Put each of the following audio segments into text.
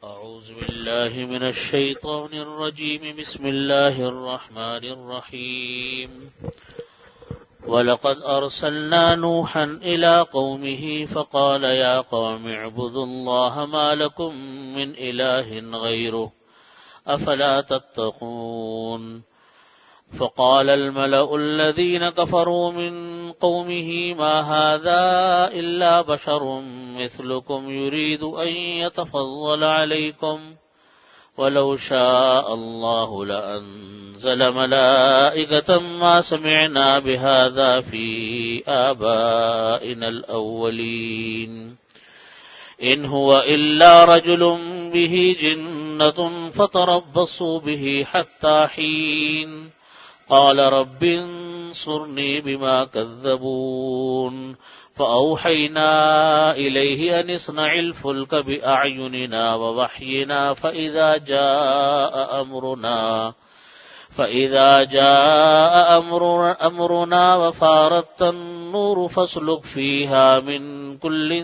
أعوذ بالله من الشيطان الرجيم. بسم الله الرحمن الرحيم. ولقد أرسلنا نوحا إلى قومه فقال يا قوم اعبدوا الله ما لكم من إله غيره أفلا تتقون. فقال الملأ الذين كفروا من قومه ما هذا إلا بشر مثلكم يريد أن يتفضل عليكم ولو شاء الله لأنزل ملائكة ما سمعنا بهذا في آبائنا الأولين إن هو إلا رجل به جنة فتربصوا به حتى حين قال رب انصرني بما كذبون فأوحينا إليه أن اصنع الفلك بأعيننا ووحينا فإذا جاء أمرنا وفارت النور فاسلك فيها من كل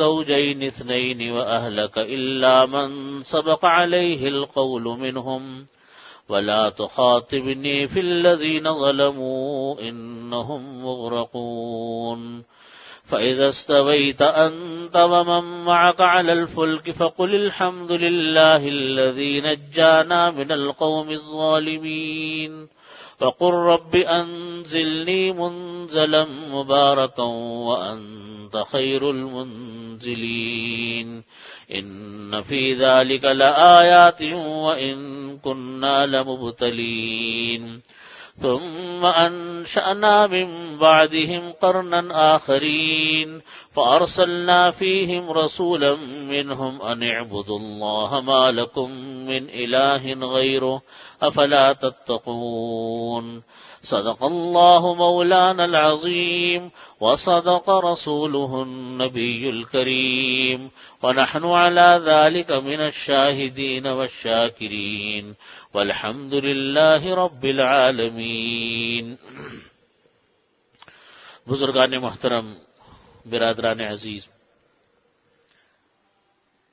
زوجين اثنين وأهلك إلا من سبق عليه القول منهم ولا تخاطبني في الذين ظلموا إنهم مغرقون. فإذا استويت أنت ومن معك على الفلك فقل الحمد لله الذي نجانا من القوم الظالمين وقل رب أنزلني منزلا مباركا وأنت خير المنزلين. إن في ذلك لآيات وإن كنا لمبتلين. ثم أنشأنا من بعدهم قرنا آخرين فأرسلنا فيهم رسولا منهم أن اعبدوا الله ما لكم من إله غيره أفلا تتقون. صدق الله مولانا العظيم وصدق رسوله النبي الكريم ونحن على ذلك من الشاهدين والشاكرين والحمد لله رب العالمین. بزرگان محترم، برادران عزیز،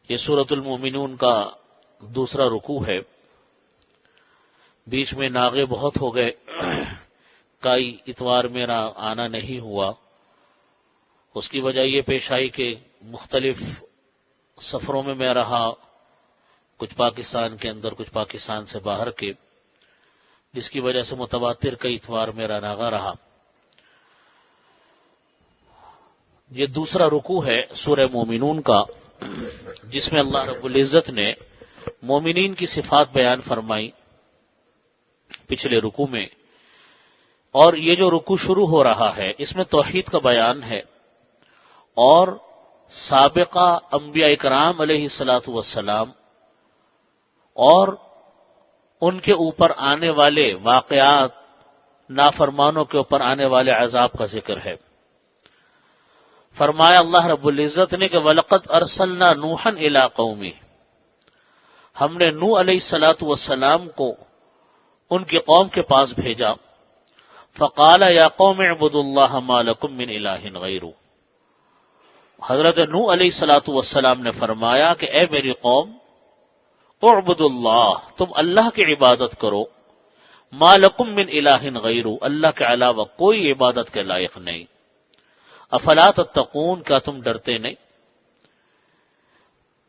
یہ سورۃ المومنون کا دوسرا رکوع ہے. بیچ میں ناغے بہت ہو گئے، کئی اتوار میرا آنا نہیں ہوا. اس کی وجہ یہ پیش آئی کہ مختلف سفروں میں میں رہا، کچھ پاکستان کے اندر کچھ پاکستان سے باہر کے، جس کی وجہ سے متواتر کئی اتوار میرا ناغا رہا. یہ دوسرا رکوع ہے سورہ مومنون کا، جس میں اللہ رب العزت نے مومنین کی صفات بیان فرمائی پچھلے رکوع میں. اور یہ جو رکوع شروع ہو رہا ہے اس میں توحید کا بیان ہے اور سابقہ انبیاء اکرام علیہ الصلاۃ والسلام اور ان کے اوپر آنے والے واقعات، نافرمانوں کے اوپر آنے والے عذاب کا ذکر ہے. فرمایا اللہ رب العزت نے کہ وَلَقَدْ أَرْسَلْنَا نُوحًا إِلَىٰ قَوْمِهِ، ہم نے نوح علیہ الصلاۃ والسلام کو ان کی قوم کے پاس بھیجا. فَقَالَ يَا قَوْمِ اعْبُدُوا اللَّهَ مَا لَكُم مِّنْ إِلَٰهٍ غَيْرُهُ. حضرت نوح علیہ الصلاۃ والسلام نے فرمایا کہ اے میری قوم، اعبدوا اللہ، تم اللہ کی عبادت کرو، ما لکم من الہ غیرہ، اللہ کے علاوہ کوئی عبادت کے لائق نہیں. افلا تتقون، کیا تم ڈرتے نہیں؟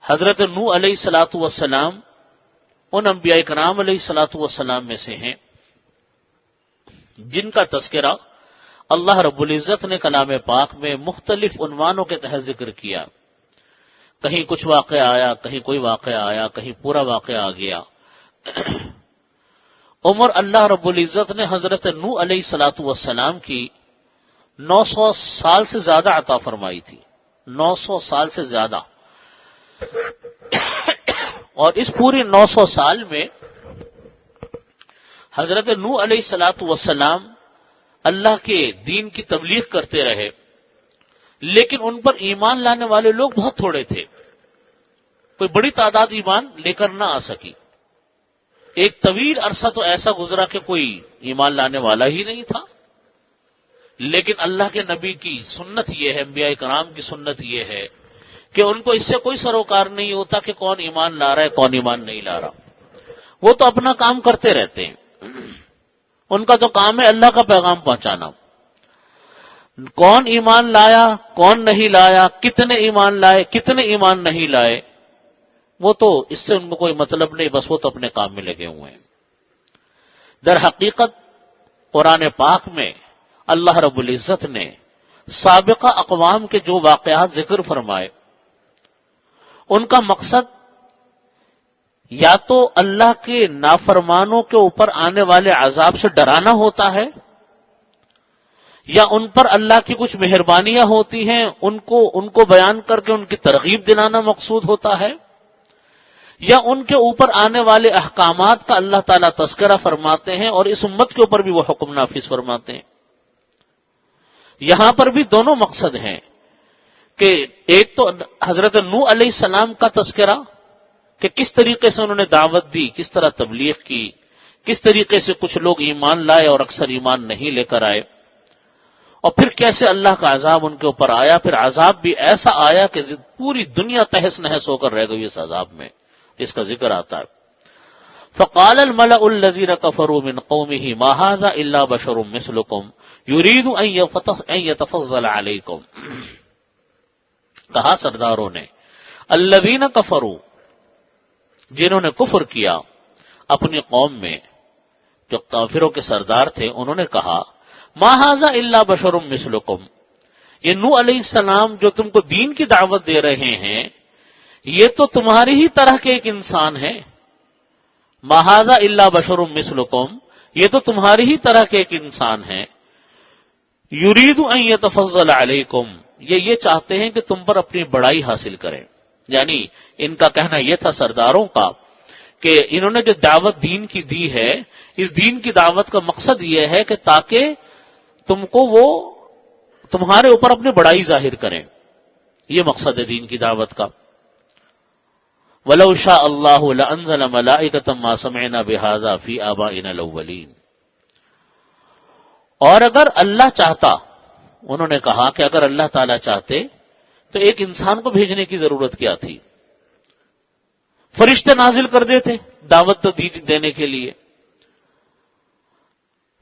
حضرت نوح علیہ الصلاۃ والسلام ان انبیاء کرام علیہ الصلاۃ والسلام میں سے ہیں جن کا تذکرہ اللہ رب العزت نے کلام پاک میں مختلف عنوانوں کے تحت ذکر کیا. کہیں کچھ واقعہ آیا، کہیں کوئی واقعہ آیا، کہیں پورا واقعہ آ گیا. عمر اللہ رب العزت نے حضرت نوح علیہ الصلاۃ والسلام کی 900 سال سے زیادہ عطا فرمائی تھی، 900 سال سے زیادہ. اور اس پوری 900 سال میں حضرت نوح علیہ الصلاۃ والسلام اللہ کے دین کی تبلیغ کرتے رہے، لیکن ان پر ایمان لانے والے لوگ بہت تھوڑے تھے. کوئی بڑی تعداد ایمان لے کر نہ آ سکی. ایک طویل عرصہ تو ایسا گزرا کہ کوئی ایمان لانے والا ہی نہیں تھا. لیکن اللہ کے نبی کی سنت یہ ہے، انبیاء کرام کی سنت یہ ہے کہ ان کو اس سے کوئی سروکار نہیں ہوتا کہ کون ایمان لا رہا ہے کون ایمان نہیں لا رہا، وہ تو اپنا کام کرتے رہتے ہیں، ان کا تو کام ہے اللہ کا پیغام پہنچانا۔ کون ایمان لایا کون نہیں لایا، کتنے ایمان لائے کتنے ایمان نہیں لائے، وہ تو اس سے ان کو کوئی مطلب نہیں، بس وہ تو اپنے کام میں لگے ہوئے ہیں۔ در حقیقت قرآن پاک میں اللہ رب العزت نے سابقہ اقوام کے جو واقعات ذکر فرمائے، ان کا مقصد یا تو اللہ کے نافرمانوں کے اوپر آنے والے عذاب سے ڈرانا ہوتا ہے، یا ان پر اللہ کی کچھ مہربانیاں ہوتی ہیں ان کو بیان کر کے ان کی ترغیب دلانا مقصود ہوتا ہے، یا ان کے اوپر آنے والے احکامات کا اللہ تعالیٰ تذکرہ فرماتے ہیں اور اس امت کے اوپر بھی وہ حکم نافذ فرماتے ہیں۔ یہاں پر بھی دونوں مقصد ہیں کہ ایک تو حضرت نوح علیہ السلام کا تذکرہ کہ کس طریقے سے انہوں نے دعوت دی، کس طرح تبلیغ کی، کس طریقے سے کچھ لوگ ایمان لائے اور اکثر ایمان نہیں لے کر آئے، اور پھر کیسے اللہ کا عذاب ان کے اوپر آیا، پھر عذاب بھی ایسا آیا کہ پوری دنیا تہس نہس ہو کر رہ گئی اس عذاب میں، اس کا ذکر آتا ہے۔ فقال الملأ الذين كفروا من قومه ما هذا الا بشر مثلكم يريد ان يتفضل عليكم، کہا سرداروں نے الذين كفروا، جنہوں نے کفر کیا اپنی قوم میں، جو کافروں کے سردار تھے، انہوں نے کہا ما هذا الا بشر مثلكم، یہ نوح علیہ السلام جو تم کو دین کی دعوت دے رہے ہیں یہ تو تمہاری ہی طرح کے ایک انسان ہے، ما هذا الا بشر مثلكم، یہ تو تمہاری ہی طرح کے ایک انسان ہے، یرید ان یتفضل علیکم، یہ چاہتے ہیں کہ تم پر اپنی بڑائی حاصل کریں، یعنی ان کا کہنا یہ تھا سرداروں کا کہ انہوں نے جو دعوت دین کی دی ہے، اس دین کی دعوت کا مقصد یہ ہے کہ تاکہ تم کو وہ تمہارے اوپر اپنی بڑائی ظاہر کریں، یہ مقصد ہے دین کی دعوت کا۔ وَلَوْ شَاءَ اللَّهُ لَأَنزَلَ مَلَائِكَةً مَا سَمِعْنَا بِهَذَا فِي آبَائِنَا الْأَوَّلِينَ، اور اگر اللہ چاہتا، انہوں نے کہا کہ اگر اللہ تعالیٰ چاہتے تو ایک انسان کو بھیجنے کی ضرورت کیا تھی، فرشتے نازل کر دیتے دعوت تو دینے کے لیے۔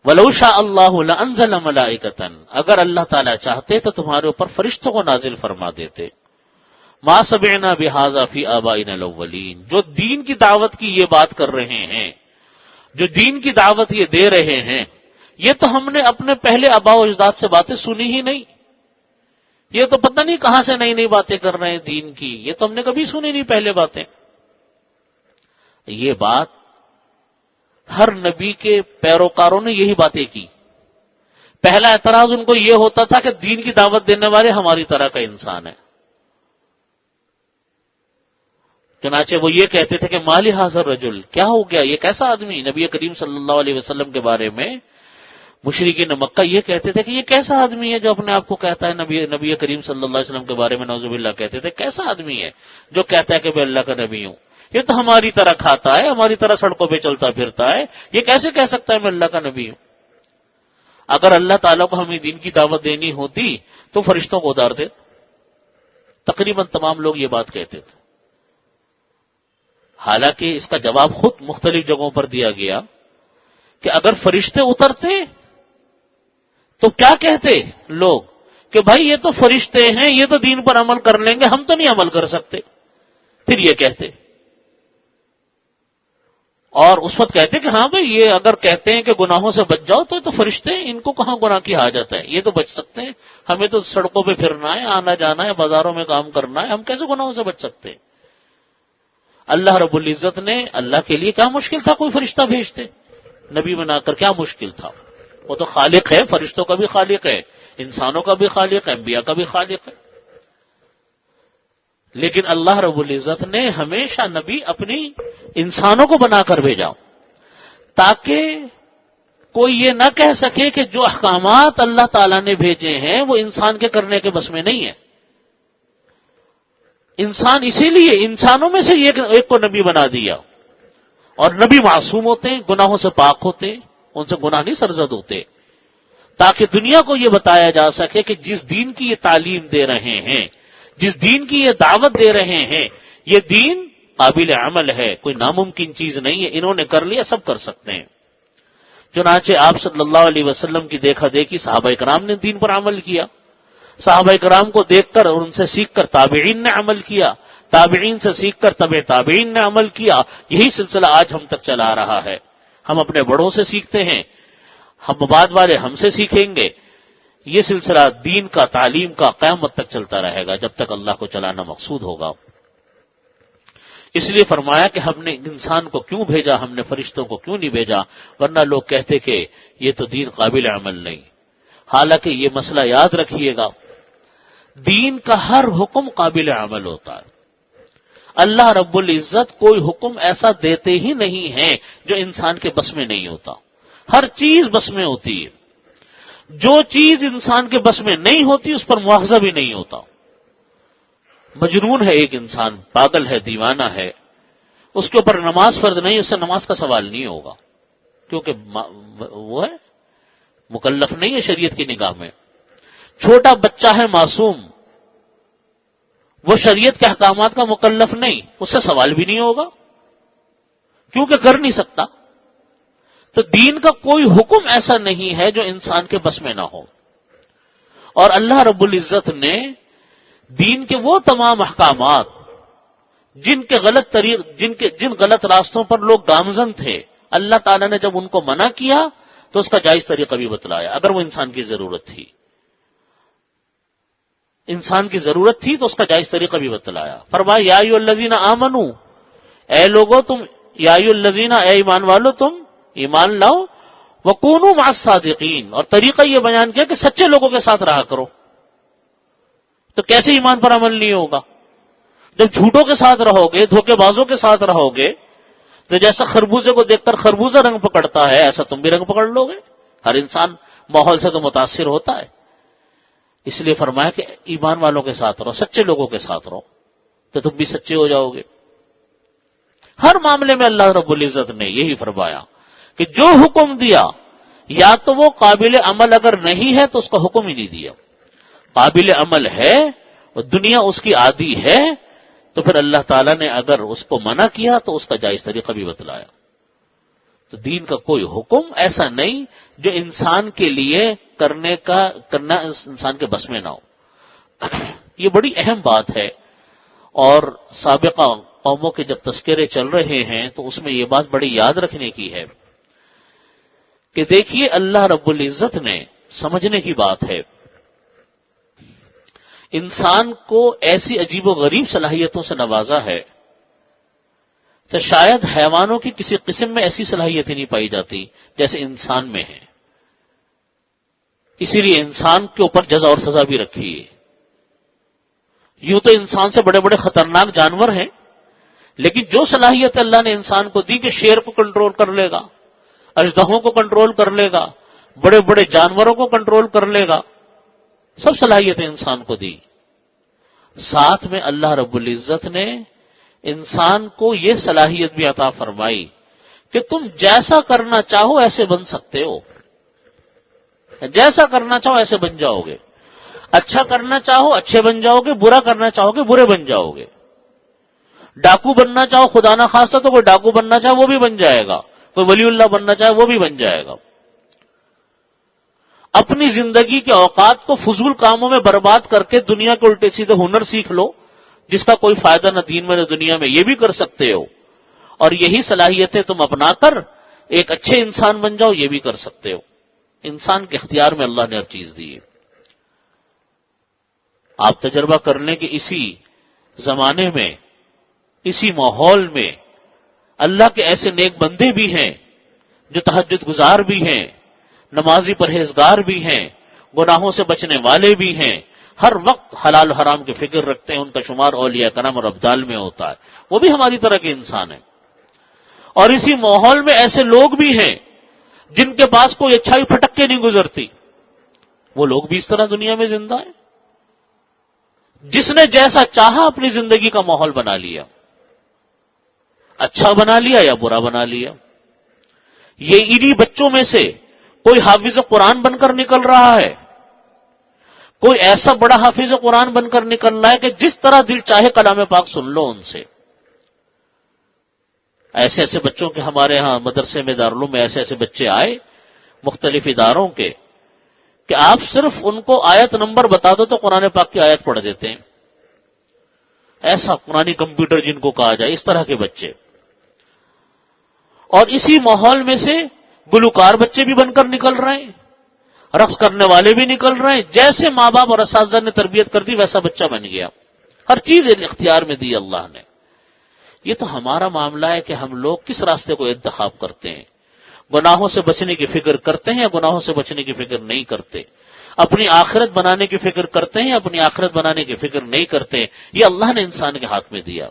وَلَوْ شَاءَ اللَّهُ لَأَنزَلَ مَلَائِكَةً، اگر اللہ تعالیٰ چاہتے تو تمہارے اوپر فرشتوں کو نازل فرما دیتے۔ ما سمعنا بهذا فی آبائنا الاولین، جو دین کی دعوت کی یہ بات کر رہے ہیں، جو دین کی دعوت یہ دے رہے ہیں، یہ تو ہم نے اپنے پہلے آباء و اجداد سے باتیں سنی ہی نہیں، یہ تو پتہ نہیں کہاں سے نئی نئی باتیں کر رہے ہیں دین کی، یہ تو ہم نے کبھی سنی نہیں پہلے باتیں۔ یہ بات ہر نبی کے پیروکاروں نے یہی باتیں کی۔ پہلا اعتراض ان کو یہ ہوتا تھا کہ دین کی دعوت دینے والے ہماری طرح کا انسان ہے، چنانچہ وہ یہ کہتے تھے کہ مالی حاضر رجل، کیا ہو گیا، یہ کیسا آدمی، نبی کریم صلی اللہ علیہ وسلم کے بارے میں مشرکین مکہ یہ کہتے تھے کہ یہ کیسا آدمی ہے جو اپنے آپ کو کہتا ہے نبی کریم صلی اللہ علیہ وسلم کے بارے میں، نعوذ باللہ کہتے تھے کیسا آدمی ہے جو کہتا ہے کہ میں اللہ کا نبی ہوں، یہ تو ہماری طرح کھاتا ہے، ہماری طرح سڑکوں پہ چلتا پھرتا ہے، یہ کیسے کہہ سکتا ہے میں اللہ کا نبی ہوں۔ اگر اللہ تعالیٰ کو ہمیں دین کی دعوت دینی ہوتی تو فرشتوں کو اتار دیتے، تقریباً تمام لوگ یہ بات کہتے تھے۔ حالانکہ اس کا جواب خود مختلف جگہوں پر دیا گیا کہ اگر فرشتے اترتے تو کیا کہتے لوگ کہ بھائی یہ تو فرشتے ہیں، یہ تو دین پر عمل کر لیں گے، ہم تو نہیں عمل کر سکتے، پھر یہ کہتے، اور اس وقت کہتے کہ ہاں بھائی یہ اگر کہتے ہیں کہ گناہوں سے بچ جاؤ تو فرشتے ہیں، ان کو کہاں گناہ کی حاجت ہے، یہ تو بچ سکتے ہیں، ہمیں تو سڑکوں پہ پھرنا ہے، آنا جانا ہے، بازاروں میں کام کرنا ہے، ہم کیسے گناہوں سے بچ سکتے ہیں؟ اللہ رب العزت نے، اللہ کے لیے کیا مشکل تھا کوئی فرشتہ بھیجتے نبی بنا کر، کیا مشکل تھا؟ وہ تو خالق ہے، فرشتوں کا بھی خالق ہے، انسانوں کا بھی خالق ہے، انبیاء کا بھی خالق ہے۔ لیکن اللہ رب العزت نے ہمیشہ نبی اپنی انسانوں کو بنا کر بھیجا تاکہ کوئی یہ نہ کہہ سکے کہ جو احکامات اللہ تعالیٰ نے بھیجے ہیں وہ انسان کے کرنے کے بس میں نہیں ہے۔ انسان اسی لیے انسانوں میں سے ایک کو نبی بنا دیا، اور نبی معصوم ہوتے ہیں، گناہوں سے پاک ہوتے ہیں، ان سے گناہ نہیں سرزد ہوتے، تاکہ دنیا کو یہ بتایا جا سکے کہ جس دین کی یہ تعلیم دے رہے ہیں، جس دین کی یہ دعوت دے رہے ہیں، یہ دین قابل عمل ہے، کوئی ناممکن چیز نہیں ہے، انہوں نے کر لیا، سب کر سکتے ہیں۔ چنانچہ آپ صلی اللہ علیہ وسلم کی دیکھا دیکھی صحابہ کرام نے دین پر عمل کیا، صحابہ کرام کو دیکھ کر اور ان سے سیکھ کر تابعین نے عمل کیا، تابعین سے سیکھ کر تبع تابعین نے عمل کیا، یہی سلسلہ آج ہم تک چلا رہا ہے۔ ہم اپنے بڑوں سے سیکھتے ہیں، ہم بعد والے ہم سے سیکھیں گے، یہ سلسلہ دین کا، تعلیم کا قیامت تک چلتا رہے گا، جب تک اللہ کو چلانا مقصود ہوگا۔ اس لیے فرمایا کہ ہم نے انسان کو کیوں بھیجا، ہم نے فرشتوں کو کیوں نہیں بھیجا، ورنہ لوگ کہتے کہ یہ تو دین قابل عمل نہیں۔ حالانکہ یہ مسئلہ یاد رکھیے گا، دین کا ہر حکم قابل عمل ہوتا ہے۔ اللہ رب العزت کوئی حکم ایسا دیتے ہی نہیں ہے جو انسان کے بس میں نہیں ہوتا، ہر چیز بس میں ہوتی ہے۔ جو چیز انسان کے بس میں نہیں ہوتی اس پر مواخذہ بھی نہیں ہوتا۔ مجنون ہے ایک انسان، پاگل ہے، دیوانہ ہے، اس کے اوپر نماز فرض نہیں، اس سے نماز کا سوال نہیں ہوگا، کیونکہ وہ ہے مکلف نہیں ہے شریعت کی نگاہ میں۔ چھوٹا بچہ ہے معصوم، وہ شریعت کے احکامات کا مکلف نہیں، اس سے سوال بھی نہیں ہوگا کیونکہ کر نہیں سکتا۔ تو دین کا کوئی حکم ایسا نہیں ہے جو انسان کے بس میں نہ ہو، اور اللہ رب العزت نے دین کے وہ تمام احکامات جن غلط راستوں پر لوگ گامزن تھے، اللہ تعالیٰ نے جب ان کو منع کیا تو اس کا جائز طریقہ بھی بتلایا، اگر وہ انسان کی ضرورت تھی، انسان کی ضرورت تھی تو اس کا جائز طریقہ بھی بتلایا۔ فرمایا یا ایھا الذین آمنو، اے لوگو تم، یا ایھا الذین، اے ایمان والو تم ایمان لاؤ، وکونوا مع الصادقین، اور طریقہ یہ بیان کیا کہ سچے لوگوں کے ساتھ رہا کرو۔ تو کیسے ایمان پر عمل نہیں ہوگا؟ جب جھوٹوں کے ساتھ رہو گے، دھوکے بازوں کے ساتھ رہو گے، تو جیسا خربوزے کو دیکھ کر خربوزہ رنگ پکڑتا ہے، ایسا تم بھی رنگ پکڑ لو گے۔ ہر انسان ماحول سے تو متاثر ہوتا ہے، اس لیے فرمایا کہ ایمان والوں کے ساتھ رہو، سچے لوگوں کے ساتھ رہو، تو تم بھی سچے ہو جاؤ گے۔ ہر معاملے میں اللہ رب العزت نے یہی فرمایا کہ جو حکم دیا، یا تو وہ قابل عمل اگر نہیں ہے تو اس کا حکم ہی نہیں دیا، قابل عمل ہے اور دنیا اس کی عادی ہے تو پھر اللہ تعالیٰ نے اگر اس کو منع کیا تو اس کا جائز طریقہ بھی بتلایا۔ تو دین کا کوئی حکم ایسا نہیں جو انسان کے لیے کرنا انسان کے بس میں نہ ہو۔ یہ بڑی اہم بات ہے، اور سابقہ قوموں کے جب تذکرے چل رہے ہیں تو اس میں یہ بات بڑی یاد رکھنے کی ہے کہ دیکھیے اللہ رب العزت نے، سمجھنے کی بات ہے، انسان کو ایسی عجیب و غریب صلاحیتوں سے نوازا ہے تو شاید حیوانوں کی کسی قسم میں ایسی صلاحیتیں نہیں پائی جاتی جیسے انسان میں ہے۔ اسی لیے انسان کے اوپر جزا اور سزا بھی رکھی ہے۔ یوں تو انسان سے بڑے بڑے خطرناک جانور ہیں، لیکن جو صلاحیت اللہ نے انسان کو دی کہ شیر کو کنٹرول کر لے گا، اژدہوں کو کنٹرول کر لے گا، بڑے بڑے جانوروں کو کنٹرول کر لے گا، سب صلاحیتیں انسان کو دی۔ ساتھ میں اللہ رب العزت نے انسان کو یہ صلاحیت بھی عطا فرمائی کہ تم جیسا کرنا چاہو ایسے بن سکتے ہو، جیسا کرنا چاہو ایسے بن جاؤ گے، اچھا کرنا چاہو اچھے بن جاؤ گے، برا کرنا چاہو گے برے بن جاؤ گے، ڈاکو بننا چاہو خدا نہ خواستہ تو کوئی ڈاکو بننا چاہے وہ بھی بن جائے گا، کوئی ولی اللہ بننا چاہے وہ بھی بن جائے گا۔ اپنی زندگی کے اوقات کو فضول کاموں میں برباد کر کے دنیا کے الٹے سیدھے ہنر سیکھ لو جس کا کوئی فائدہ نہ دین میں نہ دنیا میں، یہ بھی کر سکتے ہو، اور یہی صلاحیتیں تم اپنا کر ایک اچھے انسان بن جاؤ، یہ بھی کر سکتے ہو۔ انسان کے اختیار میں اللہ نے ہر چیز دی ہے۔ آپ تجربہ کرنے کے اسی زمانے میں، اسی ماحول میں اللہ کے ایسے نیک بندے بھی ہیں جو تہجد گزار بھی ہیں، نمازی پرہیزگار بھی ہیں، گناہوں سے بچنے والے بھی ہیں، ہر وقت حلال و حرام کی فکر رکھتے ہیں، ان کا شمار اولیاء کرام اور ابدال میں ہوتا ہے، وہ بھی ہماری طرح کے انسان ہیں۔ اور اسی ماحول میں ایسے لوگ بھی ہیں جن کے پاس کوئی اچھائی پھٹک کے نہیں گزرتی، وہ لوگ بھی اس طرح دنیا میں زندہ ہیں۔ جس نے جیسا چاہا اپنی زندگی کا ماحول بنا لیا، اچھا بنا لیا یا برا بنا لیا۔ یہ انہی بچوں میں سے کوئی حافظ قرآن بن کر نکل رہا ہے، کوئی ایسا بڑا حافظ قرآن بن کر نکل رہا ہے کہ جس طرح دل چاہے کلام پاک سن لو ان سے۔ ایسے ایسے بچوں کے ہمارے ہاں مدرسے میں، دارالعلوم میں ایسے ایسے بچے آئے مختلف اداروں کے کہ آپ صرف ان کو آیت نمبر بتا دو تو قرآن پاک کی آیت پڑھ دیتے ہیں۔ ایسا قرآنی کمپیوٹر جن کو کہا جائے، اس طرح کے بچے۔ اور اسی ماحول میں سے گلوکار بچے بھی بن کر نکل رہے ہیں، رقص کرنے والے بھی نکل رہے ہیں۔ جیسے ماں باپ اور اساتذہ نے تربیت کر دی ویسا بچہ بن گیا، ہر چیز اختیار میں دی اللہ نے۔ یہ تو ہمارا معاملہ ہے کہ ہم لوگ کس راستے کو انتخاب کرتے ہیں، گناہوں سے بچنے کی فکر کرتے ہیں یا گناہوں سے بچنے کی فکر نہیں کرتے، اپنی آخرت بنانے کی فکر کرتے ہیں یا اپنی آخرت بنانے کی فکر نہیں کرتے۔ یہ اللہ نے انسان کے ہاتھ میں دیا،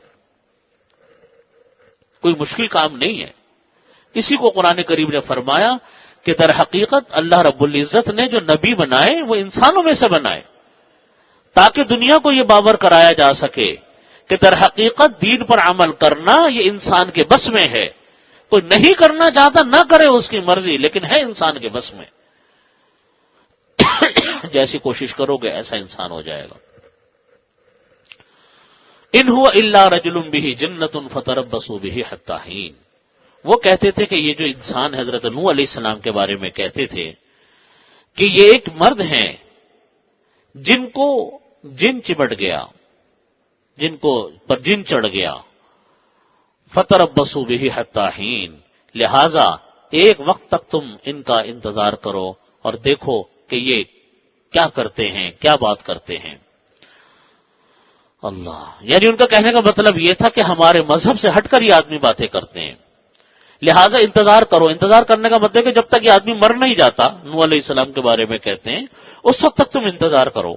کوئی مشکل کام نہیں ہے۔ اسی کو قرآن کریم نے فرمایا کہ در حقیقت اللہ رب العزت نے جو نبی بنائے وہ انسانوں میں سے بنائے، تاکہ دنیا کو یہ باور کرایا جا سکے کہ در حقیقت دین پر عمل کرنا یہ انسان کے بس میں ہے۔ کوئی نہیں کرنا چاہتا نہ کرے، اس کی مرضی، لیکن ہے انسان کے بس میں۔ جیسی کوشش کرو گے ایسا انسان ہو جائے گا۔ ان هو الا رجل به جنۃ فتربصوا به حتى حین۔ وہ کہتے تھے کہ یہ جو انسان حضرت نوح علیہ السلام کے بارے میں کہتے تھے کہ یہ ایک مرد ہیں جن کو جن چمٹ گیا، جن کو پر جن چڑھ گیا، فتربصوا به حتى حین، لہذا ایک وقت تک تم ان کا انتظار کرو اور دیکھو کہ یہ کیا کرتے ہیں، کیا بات کرتے ہیں۔ اللہ، یعنی ان کا کہنے کا مطلب یہ تھا کہ ہمارے مذہب سے ہٹ کر یہ آدمی باتیں کرتے ہیں، لہذا انتظار کرو۔ انتظار کرنے کا مطلب کہ جب تک یہ آدمی مر نہیں جاتا، نوح علیہ السلام کے بارے میں کہتے ہیں، اس وقت تک تم انتظار کرو۔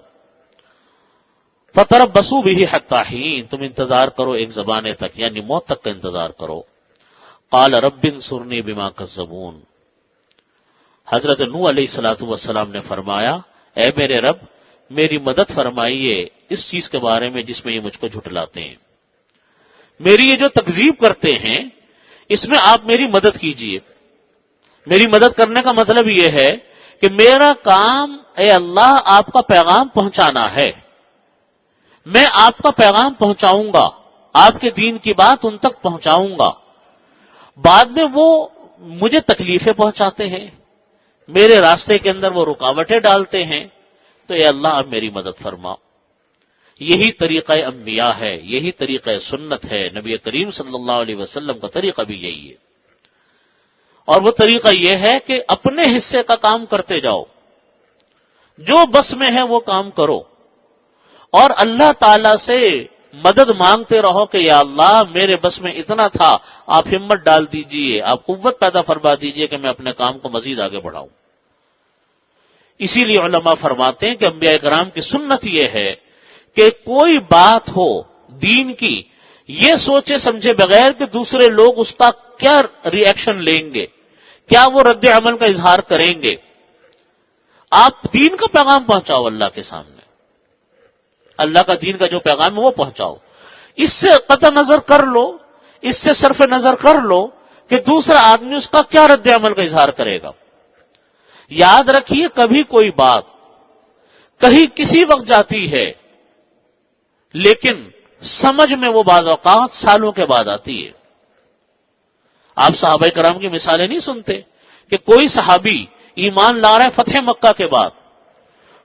فَتَرَبَّصُوا بِهِ حَتَّى حِينٍ، تم انتظار کرو ایک زمانے تک، یعنی موت تک کا انتظار کرو۔ قَالَ رَبِّ انصُرْنِي بِمَا كَذَّبُونِ، حضرت نوح علیہ السلام نے فرمایا، اے میرے رب میری مدد فرمائیے اس چیز کے بارے میں جس میں یہ مجھ کو جھٹلاتے ہیں، میری یہ جو تکذیب کرتے ہیں اس میں آپ میری مدد کیجئے۔ میری مدد کرنے کا مطلب یہ ہے کہ میرا کام اے اللہ آپ کا پیغام پہنچانا ہے، میں آپ کا پیغام پہنچاؤں گا، آپ کے دین کی بات ان تک پہنچاؤں گا۔ بعد میں وہ مجھے تکلیفیں پہنچاتے ہیں، میرے راستے کے اندر وہ رکاوٹیں ڈالتے ہیں، تو اے اللہ اب میری مدد فرما۔ یہی طریقہ انبیاء ہے، یہی طریقہ سنت ہے، نبی کریم صلی اللہ علیہ وسلم کا طریقہ بھی یہی ہے۔ اور وہ طریقہ یہ ہے کہ اپنے حصے کا کام کرتے جاؤ، جو بس میں ہے وہ کام کرو، اور اللہ تعالی سے مدد مانگتے رہو کہ یا اللہ میرے بس میں اتنا تھا، آپ ہمت ڈال دیجئے، آپ قوت پیدا فرما دیجئے کہ میں اپنے کام کو مزید آگے بڑھاؤں۔ اسی لیے علماء فرماتے ہیں کہ انبیاء کرام کی سنت یہ ہے کہ کوئی بات ہو دین کی، یہ سوچے سمجھے بغیر کہ دوسرے لوگ اس کا کیا ری ایکشن لیں گے، کیا وہ رد عمل کا اظہار کریں گے، آپ دین کا پیغام پہنچاؤ اللہ کے سامنے، اللہ کا دین کا جو پیغام ہے وہ پہنچاؤ۔ اس سے قطع نظر کر لو، اس سے صرف نظر کر لو کہ دوسرا آدمی اس کا کیا رد عمل کا اظہار کرے گا۔ یاد رکھیے کبھی کوئی بات کہیں کسی وقت جاتی ہے، لیکن سمجھ میں وہ بعض اوقات سالوں کے بعد آتی ہے۔ آپ صحابہ کرام کی مثالیں نہیں سنتے کہ کوئی صحابی ایمان لا رہا ہے فتح مکہ کے بعد،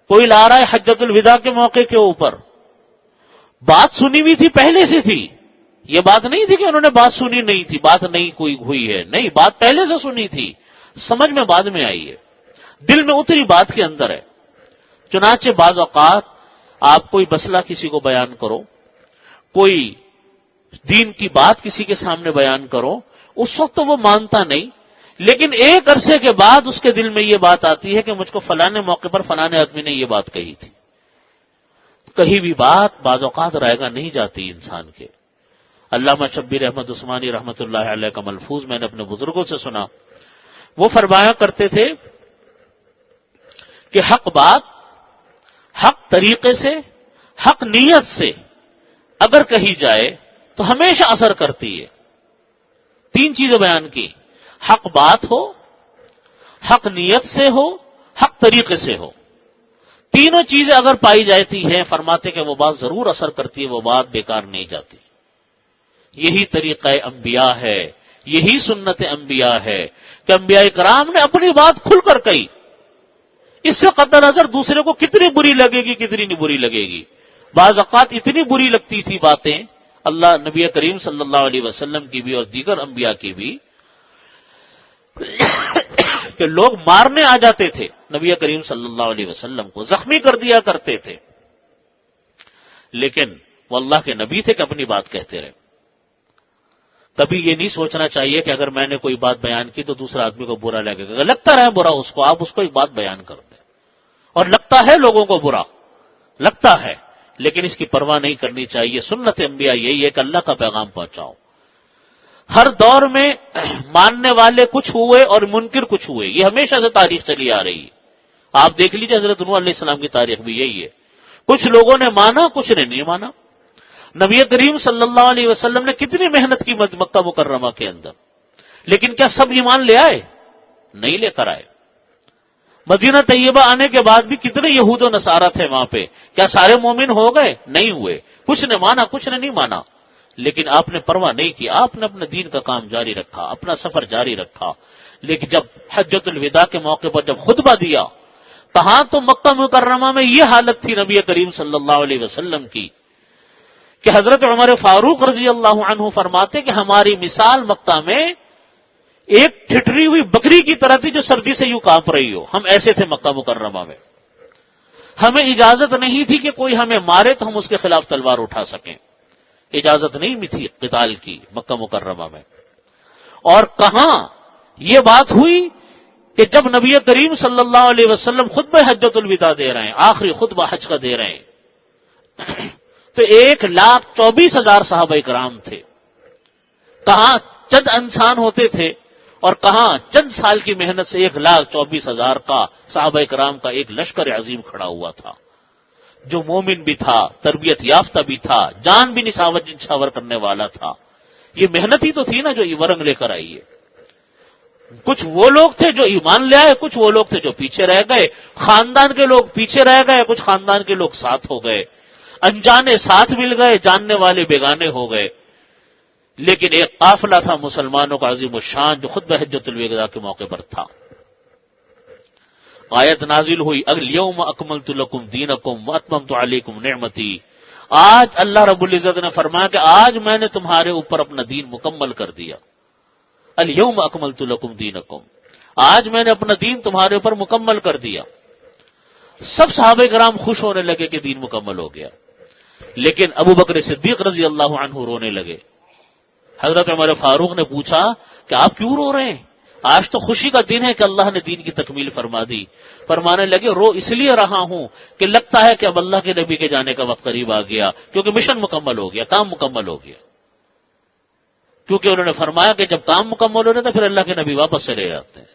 کوئی لا رہا ہے حجۃ الوداع کے موقع کے اوپر، بات سنی ہوئی تھی، پہلے سے تھی، یہ بات نہیں تھی کہ انہوں نے بات سنی نہیں تھی، بات نہیں کوئی ہوئی ہے، نہیں، بات پہلے سے سنی تھی، سمجھ میں بعد میں آئی ہے، دل میں اتری بات کے اندر ہے۔ چنانچہ بعض اوقات آپ کوئی مسئلہ کسی کو بیان کرو، کوئی دین کی بات کسی کے سامنے بیان کرو، اس وقت تو وہ مانتا نہیں، لیکن ایک عرصے کے بعد اس کے دل میں یہ بات آتی ہے کہ مجھ کو فلانے موقع پر فلانے آدمی نے یہ بات کہی تھی۔ کہیں بھی بات بعض اوقات رائے گاہ نہیں جاتی انسان کے۔ علامہ شبیر احمد عثمانی رحمۃ اللہ علیہ کا ملفوظ میں نے اپنے بزرگوں سے سنا، وہ فرمایا کرتے تھے کہ حق بات حق طریقے سے، حق نیت سے اگر کہی جائے تو ہمیشہ اثر کرتی ہے۔ تین چیزیں بیان کی، حق بات ہو، حق نیت سے ہو، حق طریقے سے ہو، تینوں چیزیں اگر پائی جاتی ہیں فرماتے کہ وہ بات ضرور اثر کرتی ہے، وہ بات بیکار نہیں جاتی۔ یہی طریقہ انبیاء ہے، یہی سنت انبیاء ہے کہ انبیاء کرام نے اپنی بات کھل کر کہی، اس سے قطع نظر دوسرے کو کتنی بری لگے گی کتنی نہیں بری لگے گی۔ بعض اوقات اتنی بری لگتی تھی باتیں اللہ نبی کریم صلی اللہ علیہ وسلم کی بھی اور دیگر انبیاء کی بھی کہ لوگ مارنے آ جاتے تھے نبی کریم صلی اللہ علیہ وسلم کو، زخمی کر دیا کرتے تھے، لیکن وہ اللہ کے نبی تھے کہ اپنی بات کہتے رہے۔ کبھی یہ نہیں سوچنا چاہیے کہ اگر میں نے کوئی بات بیان کی تو دوسرا آدمی کو برا لگے گا، لگتا رہے برا اس کو، آپ اس کو ایک بات بیان کر دیں، اور لگتا ہے لوگوں کو برا لگتا ہے، لیکن اس کی پرواہ نہیں کرنی چاہیے۔ سنت انبیاء یہی ہے کہ اللہ کا پیغام پہنچاؤ۔ ہر دور میں ماننے والے کچھ ہوئے اور منکر کچھ ہوئے، یہ ہمیشہ سے تاریخ چلی آ رہی ہے۔ آپ دیکھ لیجئے حضرت نوح علیہ السلام کی تاریخ بھی یہی ہے، کچھ لوگوں نے مانا کچھ نے نہیں مانا۔ نبی کریم صلی اللہ علیہ وسلم نے کتنی محنت کی مکہ مکرمہ کے اندر، لیکن کیا سب ایمان لے آئے؟ نہیں لے کر آئے۔ مدینہ طیبہ آنے کے بعد بھی کتنے یہود و نصارہ تھے وہاں پہ، کیا سارے مومن ہو گئے؟ نہیں ہوئے، کچھ نے مانا کچھ نے نہیں مانا، لیکن آپ نے پرواہ نہیں کی، آپ نے اپنے دین کا کام جاری رکھا، اپنا سفر جاری رکھا۔ لیکن جب حجۃ الوداع کے موقع پر جب خطبہ دیا، کہاں تو مکہ مکرمہ میں یہ حالت تھی نبی کریم صلی اللہ علیہ وسلم کی کہ حضرت عمر فاروق رضی اللہ عنہ فرماتے کہ ہماری مثال مکہ میں ایک ٹھٹری ہوئی بکری کی طرح تھی جو سردی سے یوں کانپ رہی ہو، ہم ایسے تھے مکہ مکرمہ میں۔ ہمیں اجازت نہیں تھی کہ کوئی ہمیں مارے تو ہم اس کے خلاف تلوار اٹھا سکیں، اجازت نہیں تھی قتال کی مکہ مکرمہ میں۔ اور کہاں یہ بات ہوئی کہ جب نبی کریم صلی اللہ علیہ وسلم خطبہ حجۃ الوداع دے رہے ہیں، آخری خطبہ حج کا دے رہے ہیں، تو 1,24,000 صحابہ کرام تھے۔ کہاں چند انسان ہوتے تھے اور کہاں چند سال کی محنت سے 1,24,000 کا صحابہ کرام کا ایک لشکر عظیم کھڑا ہوا تھا، جو مومن بھی تھا، تربیت یافتہ بھی تھا، جان بھی نشاور کرنے والا تھا۔ یہ محنت ہی تو تھی نا جو ورنگ لے کر آئی ہے۔ کچھ وہ لوگ تھے جو ایمان لے آئے، کچھ وہ لوگ تھے جو پیچھے رہ گئے، خاندان کے لوگ پیچھے رہ گئے، کچھ خاندان کے لوگ ساتھ ہو گئے، انجانے ساتھ مل گئے، جاننے والے بیگانے ہو گئے۔ لیکن ایک قافلہ تھا مسلمانوں کا عظیم الشان جو خطبہ حجۃ الوداع کے موقع پر تھا۔ آیت نازل ہوئی، الیوم اکملت لکم دینکم واتممت علیکم نعمتی۔ آج اللہ رب العزت نے فرمایا کہ آج میں نے تمہارے اوپر اپنا دین مکمل کر دیا۔ الیوم اکملت لکم دینکم، آج میں نے اپنا دین تمہارے اوپر مکمل کر دیا۔ سب صحابہ کرام خوش ہونے لگے کہ دین مکمل ہو گیا، لیکن ابو بکر صدیق رضی اللہ عنہ رونے لگے۔ حضرت عمر فاروق نے پوچھا کہ آپ کیوں رو رہے ہیں؟ آج تو خوشی کا دن ہے کہ اللہ نے دین کی تکمیل فرما دی۔ فرمانے لگے رو اس لیے رہا ہوں کہ لگتا ہے کہ اب اللہ کے نبی کے جانے کا وقت قریب آ گیا، کیونکہ مشن مکمل ہو گیا، کام مکمل ہو گیا۔ کیونکہ انہوں نے فرمایا کہ جب کام مکمل ہو رہا تو پھر اللہ کے نبی واپس چلے جاتے ہیں،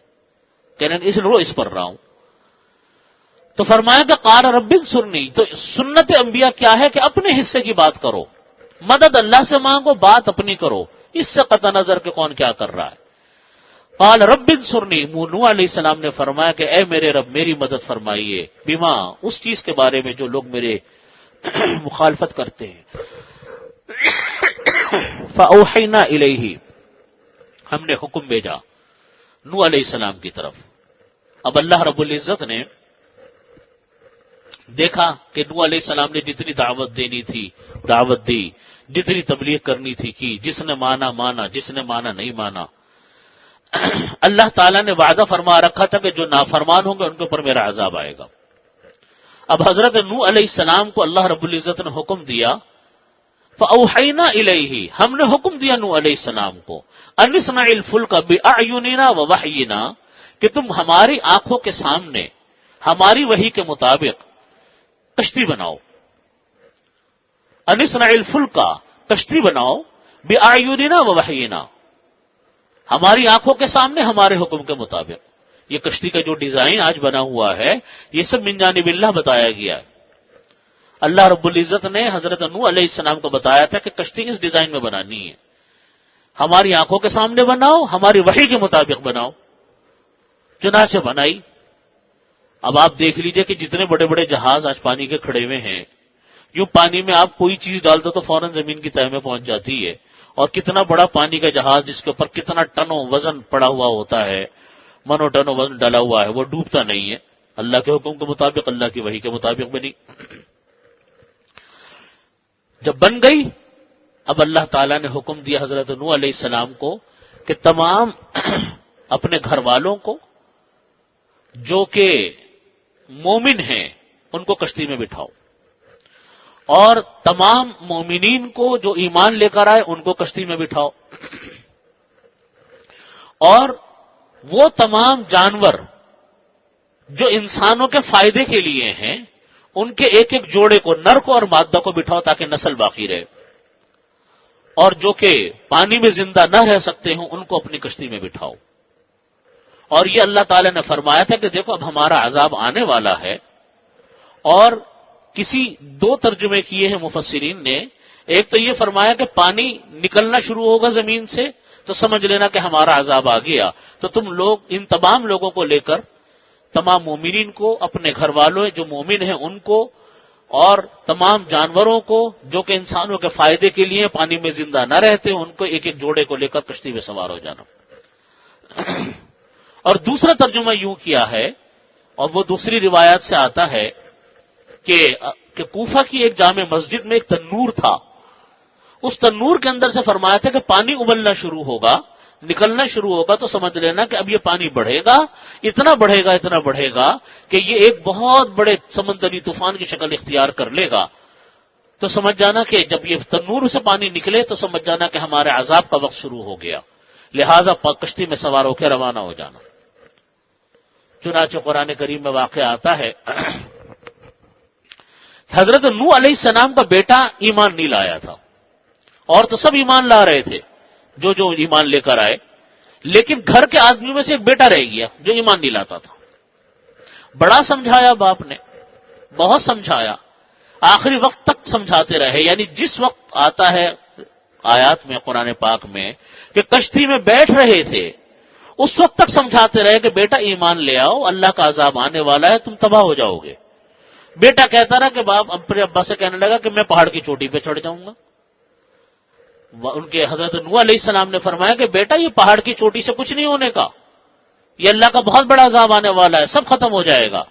کہنے اس پر رہا ہوں۔ تو فرمایا کہ قال رب انصرنی، تو سنت انبیاء کیا ہے کہ اپنے حصے کی بات کرو، مدد اللہ سے مانگو، بات اپنی کرو، اس سے قطع نظر کہ کون کیا کر رہا ہے۔ قال رب انصرنی، نوح علیہ السلام نے فرمایا کہ اے میرے رب میری مدد فرمائیے، بما، اس چیز کے بارے میں جو لوگ میرے مخالفت کرتے ہیں۔ فاوحینا الیہ، ہم نے حکم بھیجا نوح علیہ السلام کی طرف۔ اب اللہ رب العزت نے دیکھا کہ نوح علیہ السلام نے جتنی دعوت دینی تھی دعوت دی، جتنی تبلیغ کرنی تھی کی، جس نے مانا مانا، جس نے مانا نہیں مانا۔ اللہ تعالیٰ نے وعدہ فرما رکھا تھا کہ جو نافرمان ہوں گے ان کے اوپر میرا عذاب آئے گا۔ اب حضرت نوح علیہ السلام کو اللہ رب العزت نے حکم دیا، فاوحینا الیہ، ہم نے حکم دیا نوح علیہ السلام کو، ان اصنع الفلک باعیننا ووحینا، کہ تم ہماری آنکھوں کے سامنے ہماری وحی کے مطابق کشتی بناؤ۔ ان اصنع الفلک، کشتی بناؤ، باعیننا ووحینا، ہماری آنکھوں کے سامنے ہمارے حکم کے مطابق۔ یہ کشتی کا جو ڈیزائن آج بنا ہوا ہے یہ سب من جانب اللہ بتایا گیا ہے۔ اللہ رب العزت نے حضرت نوح علیہ السلام کو بتایا تھا کہ کشتی اس ڈیزائن میں بنانی ہے، ہماری آنکھوں کے سامنے بناؤ، ہماری وحی کے مطابق بناؤ۔ چنانچہ بنائی. اب آپ دیکھ لیجئے کہ جتنے بڑے بڑے جہاز آج پانی کے کھڑے ہوئے ہیں، یوں پانی میں آپ کوئی چیز ڈال دو تو فوراً زمین کی تہہ میں پہنچ جاتی ہے. اور کتنا بڑا پانی کا جہاز جس کے اوپر کتنا ٹنوں وزن پڑا ہوا ہوتا ہے، منو ٹنوں وزن ڈلا ہوا ہے، وہ ڈوبتا نہیں ہے اللہ کے حکم کے مطابق، اللہ کی وحی کے مطابق بنی. جب بن گئی، اب اللہ تعالیٰ نے حکم دیا حضرت نوح علیہ السلام کو کہ تمام اپنے گھر والوں کو جو کہ مومن ہیں ان کو کشتی میں بٹھاؤ، اور تمام مومنین کو جو ایمان لے کر آئے ان کو کشتی میں بٹھاؤ، اور وہ تمام جانور جو انسانوں کے فائدے کے لیے ہیں ان کے ایک ایک جوڑے کو، نر کو اور مادہ کو بٹھاؤ تاکہ نسل باقی رہے، اور جو کہ پانی میں زندہ نہ رہ سکتے ہوں ان کو اپنی کشتی میں بٹھاؤ. اور یہ اللہ تعالی نے فرمایا تھا کہ دیکھو اب ہمارا عذاب آنے والا ہے. اور کسی دو ترجمے کیے ہیں مفسرین نے. ایک تو یہ فرمایا کہ پانی نکلنا شروع ہوگا زمین سے تو سمجھ لینا کہ ہمارا عذاب آ گیا، تو تم لوگ ان تمام لوگوں کو لے کر، تمام مومنین کو، اپنے گھر والوں جو مومن ہیں ان کو، اور تمام جانوروں کو جو کہ انسانوں کے فائدے کے لیے پانی میں زندہ نہ رہتے ان کو ایک ایک جوڑے کو لے کر کشتی میں سوار ہو جانا. اور دوسرا ترجمہ یوں کیا ہے، اور وہ دوسری روایات سے آتا ہے کہ کوفہ کی ایک جامع مسجد میں ایک تنور تھا، اس تنور کے اندر سے فرمایا تھا کہ پانی ابلنا شروع ہوگا، نکلنا شروع ہوگا تو سمجھ لینا کہ اب یہ پانی بڑھے گا، اتنا بڑھے گا کہ یہ ایک بہت بڑے سمندری طوفان کی شکل اختیار کر لے گا. تو سمجھ جانا کہ جب یہ تنور سے پانی نکلے تو سمجھ جانا کہ ہمارے عذاب کا وقت شروع ہو گیا، لہذا کشتی میں سوار ہو کے روانہ ہو جانا. چنانچہ قرآن کریم میں واقعہ آتا ہے حضرت نوح علیہ السلام کا بیٹا ایمان نہیں لایا تھا، اور تو سب ایمان لا رہے تھے جو ایمان لے کر آئے، لیکن گھر کے آدمیوں میں سے ایک بیٹا رہ گیا جو ایمان نہیں لاتا تھا. بڑا سمجھایا باپ نے، بہت سمجھایا، آخری وقت تک سمجھاتے رہے. یعنی جس وقت آتا ہے آیات میں قرآن پاک میں کہ کشتی میں بیٹھ رہے تھے اس وقت تک سمجھاتے رہے کہ بیٹا ایمان لے آؤ، اللہ کا عذاب آنے والا ہے، تم تباہ ہو جاؤ گے. بیٹا کہتا رہا کہ باپ اپنے ابا سے کہنے لگا کہ میں پہاڑ کی چوٹی پہ چڑھ جاؤں گا. ان کے حضرت نوح علیہ السلام نے فرمایا کہ بیٹا یہ پہاڑ کی چوٹی سے کچھ نہیں ہونے کا، یہ اللہ کا بہت بڑا عذاب آنے والا ہے، سب ختم ہو جائے گا.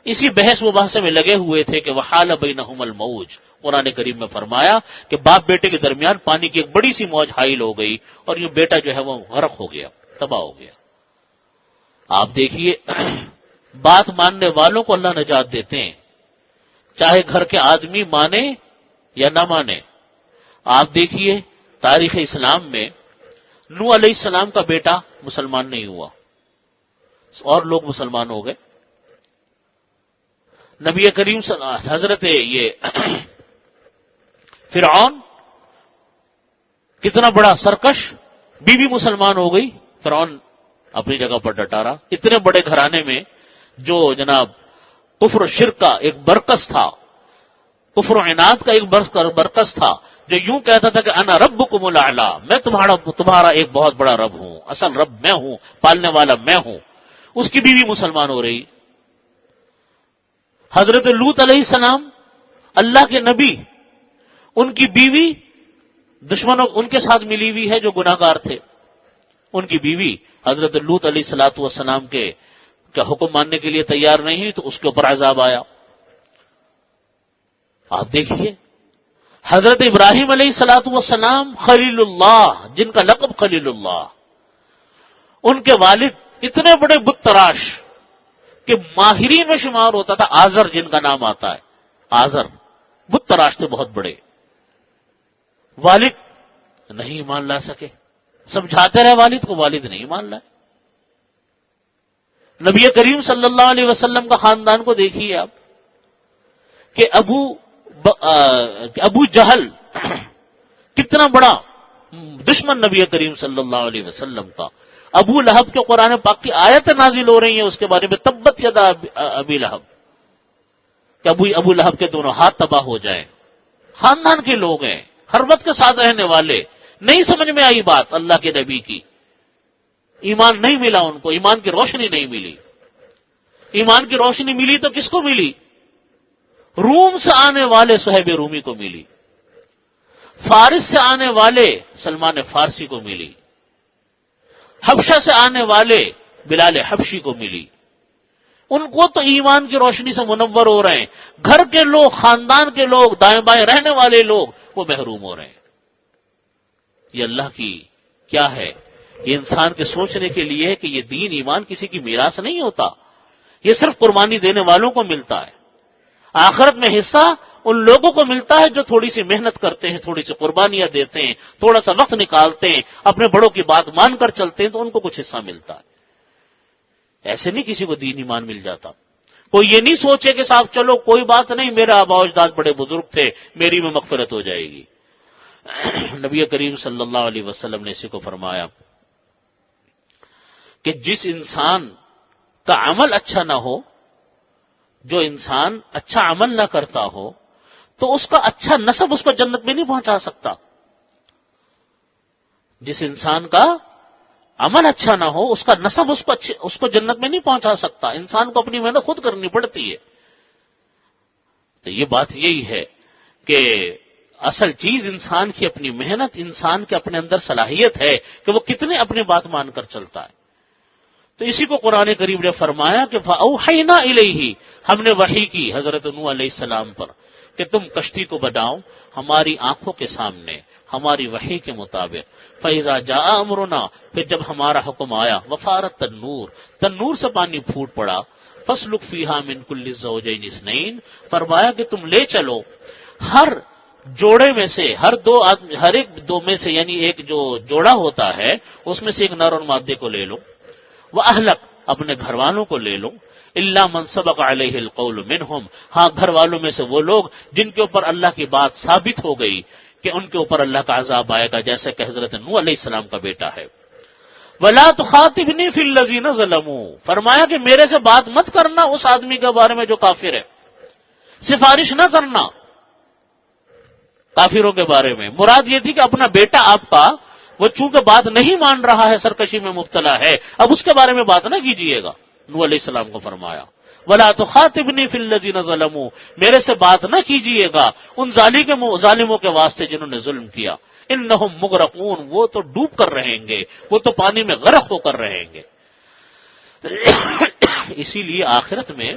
اسی بحث مباحثے میں لگے ہوئے تھے کہ وحال بینہم الموج، قرآن کریم میں فرمایا کہ باپ بیٹے کے درمیان پانی کی ایک بڑی سی موج حائل ہو گئی، اور یہ بیٹا جو ہے وہ غرق ہو گیا، تباہ ہو گیا. آپ دیکھیے بات ماننے والوں کو اللہ نجات دیتے ہیں، چاہے گھر کے آدمی مانے یا نہ مانے. آپ دیکھیے تاریخ اسلام میں نوح علیہ السلام کا بیٹا مسلمان نہیں ہوا اور لوگ مسلمان ہو گئے. نبی کریم حضرت یہ فرعون کتنا بڑا سرکش، بیوی مسلمان ہو گئی، فرعون اپنی جگہ پر ڈٹا رہا. اتنے بڑے گھرانے میں جو جناب کفر و شرک کا ایک برکس تھا، کفر و عناد کا ایک برکس تھا، جو یوں کہتا تھا کہ انا ربکم الاعلی، میں تمہارا ایک بہت بڑا رب ہوں، اصل رب میں ہوں، پالنے والا میں ہوں، اس کی بیوی مسلمان ہو رہی. حضرت لوط علیہ السلام اللہ کے نبی، ان کی بیوی دشمنوں ان کے ساتھ ملی ہوئی ہے جو گناہ گار تھے. ان کی بیوی حضرت لوط علیہ السلام کے حکم ماننے کے لیے تیار نہیں ہوئی تو اس کے اوپر عذاب آیا. آپ دیکھیے حضرت ابراہیم علیہ السلام خلیل اللہ، جن کا لقب خلیل اللہ، ان کے والد اتنے بڑے بت تراش کہ ماہرین میں شمار ہوتا تھا. آزر جن کا نام آتا ہے، آزر بت تراش تھے بہت بڑے. والد نہیں ایمان لا سکے، سمجھاتے رہے والد کو، والد نہیں ایمان لائے. نبی کریم صلی اللہ علیہ وسلم کا خاندان کو دیکھیے آپ کہ ابو جہل کتنا بڑا دشمن نبی کریم صلی اللہ علیہ وسلم کا. ابو لہب کے قرآن پاک کی آیت نازل ہو رہی ہیں اس کے بارے میں، تبت یدا ابی لہب، کہ ابو لہب کے دونوں ہاتھ تباہ ہو جائیں. خاندان کے لوگ ہیں، حرمت کے ساتھ رہنے والے، نہیں سمجھ میں آئی بات اللہ کے نبی کی. ایمان نہیں ملا ان کو، ایمان کی روشنی نہیں ملی۔ ایمان کی روشنی ملی تو کس کو ملی؟ روم سے آنے والے صہیب رومی کو ملی، فارس سے آنے والے سلمان فارسی کو ملی، حبشہ سے آنے والے بلال حبشی کو ملی۔ ان کو تو ایمان کی روشنی سے منور ہو رہے ہیں، گھر کے لوگ، خاندان کے لوگ، دائیں بائیں رہنے والے لوگ وہ محروم ہو رہے ہیں۔ یہ اللہ کی کیا ہے؟ یہ انسان کے سوچنے کے لیے ہے کہ یہ دین ایمان کسی کی میراث نہیں ہوتا، یہ صرف قربانی دینے والوں کو ملتا ہے۔ آخرت میں حصہ ان لوگوں کو ملتا ہے جو تھوڑی سی محنت کرتے ہیں، تھوڑی سی قربانیاں دیتے ہیں، تھوڑا سا وقت نکالتے ہیں، اپنے بڑوں کی بات مان کر چلتے ہیں، تو ان کو کچھ حصہ ملتا ہے۔ ایسے نہیں کسی کو دین ایمان مل جاتا۔ کوئی یہ نہیں سوچے کہ صاحب چلو کوئی بات نہیں، میرے آبا و اجداد بڑے بزرگ تھے، میری میں مغفرت ہو جائے گی۔ نبی کریم صلی اللہ علیہ وسلم نے اسی کو فرمایا کہ جس انسان کا عمل اچھا نہ ہو، جو انسان اچھا عمل نہ کرتا ہو، تو اس کا اچھا نسب اس کو جنت میں نہیں پہنچا سکتا۔ جس انسان کا عمل اچھا نہ ہو، اس کا نسب اس کو جنت میں نہیں پہنچا سکتا۔ انسان کو اپنی محنت خود کرنی پڑتی ہے۔ تو یہ بات یہی ہے کہ اصل چیز انسان کی اپنی محنت، انسان کے اپنے اندر صلاحیت ہے کہ وہ کتنے اپنی بات مان کر چلتا ہے۔ تو اسی کو قرآن کریم نے فرمایا کہ فَأَوْحَيْنَا إِلَيْهِ، ہم نے وحی کی حضرت نوح علیہ السلام پر کہ تم کشتی کو بناؤ ہماری آنکھوں کے سامنے، ہماری وحی کے مطابق۔ فَإِذَا جَاءَ أَمْرُنَا، پھر جب ہمارا حکم آیا، وَفَارَتِ التَّنُّورُ، تنور سے پانی پھوٹ پڑا، فَاسْلُكْ فِيهَا مِنْ كُلِّ الزَّوْجَيْنِ اثْنَيْنِ، فرمایا کہ تم لے چلو ہر جوڑے میں سے، ہر ایک دو میں سے، یعنی ایک جو جوڑا ہوتا ہے اس میں سے ایک نر اور مادے کو لے لو، وَأَهْلَكَ، اپنے گھر والوں کو لے لو، إِلَّا مَنْ سَبَقَ عَلَيْهِ الْقَوْلُ مِنْهُمْ، ہاں گھر والوں میں سے وہ لوگ جن کے اوپر اللہ کی بات ثابت ہو گئی کہ ان کے اوپر اللہ کا عذاب آئے گا، جیسے کہ حضرت نوح علیہ السلام کا بیٹا ہے۔ وَلَا تُخَاطِبْنِي فِي الَّذِينَ ظَلَمُوا، فرمایا کہ میرے سے بات مت کرنا اس آدمی کے بارے میں جو کافر ہے، سفارش نہ کرنا کافروں کے بارے میں۔ مراد یہ تھی کہ اپنا بیٹا آپ کا وہ چونکہ بات نہیں مان رہا ہے، سرکشی میں مبتلا ہے، اب اس کے بارے میں بات نہ کیجئے گا۔ نوح علیہ السلام کو فرمایا وَلَا تُخَاطِبْنِي فِي الَّذِينَ ظَلَمُوا، میرے سے بات نہ کیجئے گا ان ظالموں کے واسطے جنہوں نے ظلم کیا۔ إِنَّهُمْ مُغْرَقُونَ، وہ تو ڈوب کر رہیں گے، وہ تو پانی میں غرق ہو کر رہیں گے۔ اسی لیے آخرت میں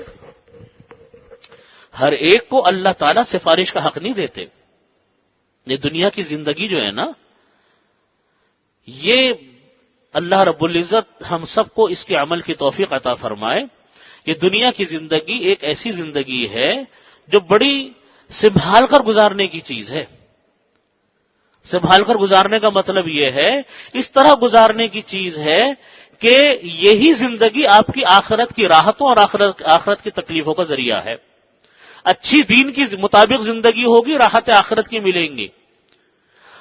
ہر ایک کو اللہ تعالیٰ سفارش کا حق نہیں دیتے۔ یہ دنیا کی زندگی جو ہے نا، یہ اللہ رب العزت ہم سب کو اس کے عمل کی توفیق عطا فرمائے۔ یہ دنیا کی زندگی ایک ایسی زندگی ہے جو بڑی سنبھال کر گزارنے کی چیز ہے۔ سنبھال کر گزارنے کا مطلب یہ ہے، اس طرح گزارنے کی چیز ہے کہ یہی زندگی آپ کی آخرت کی راحتوں اور آخرت کی تکلیفوں کا ذریعہ ہے۔ اچھی دین کی مطابق زندگی ہوگی، راحت آخرت کی ملیں گی۔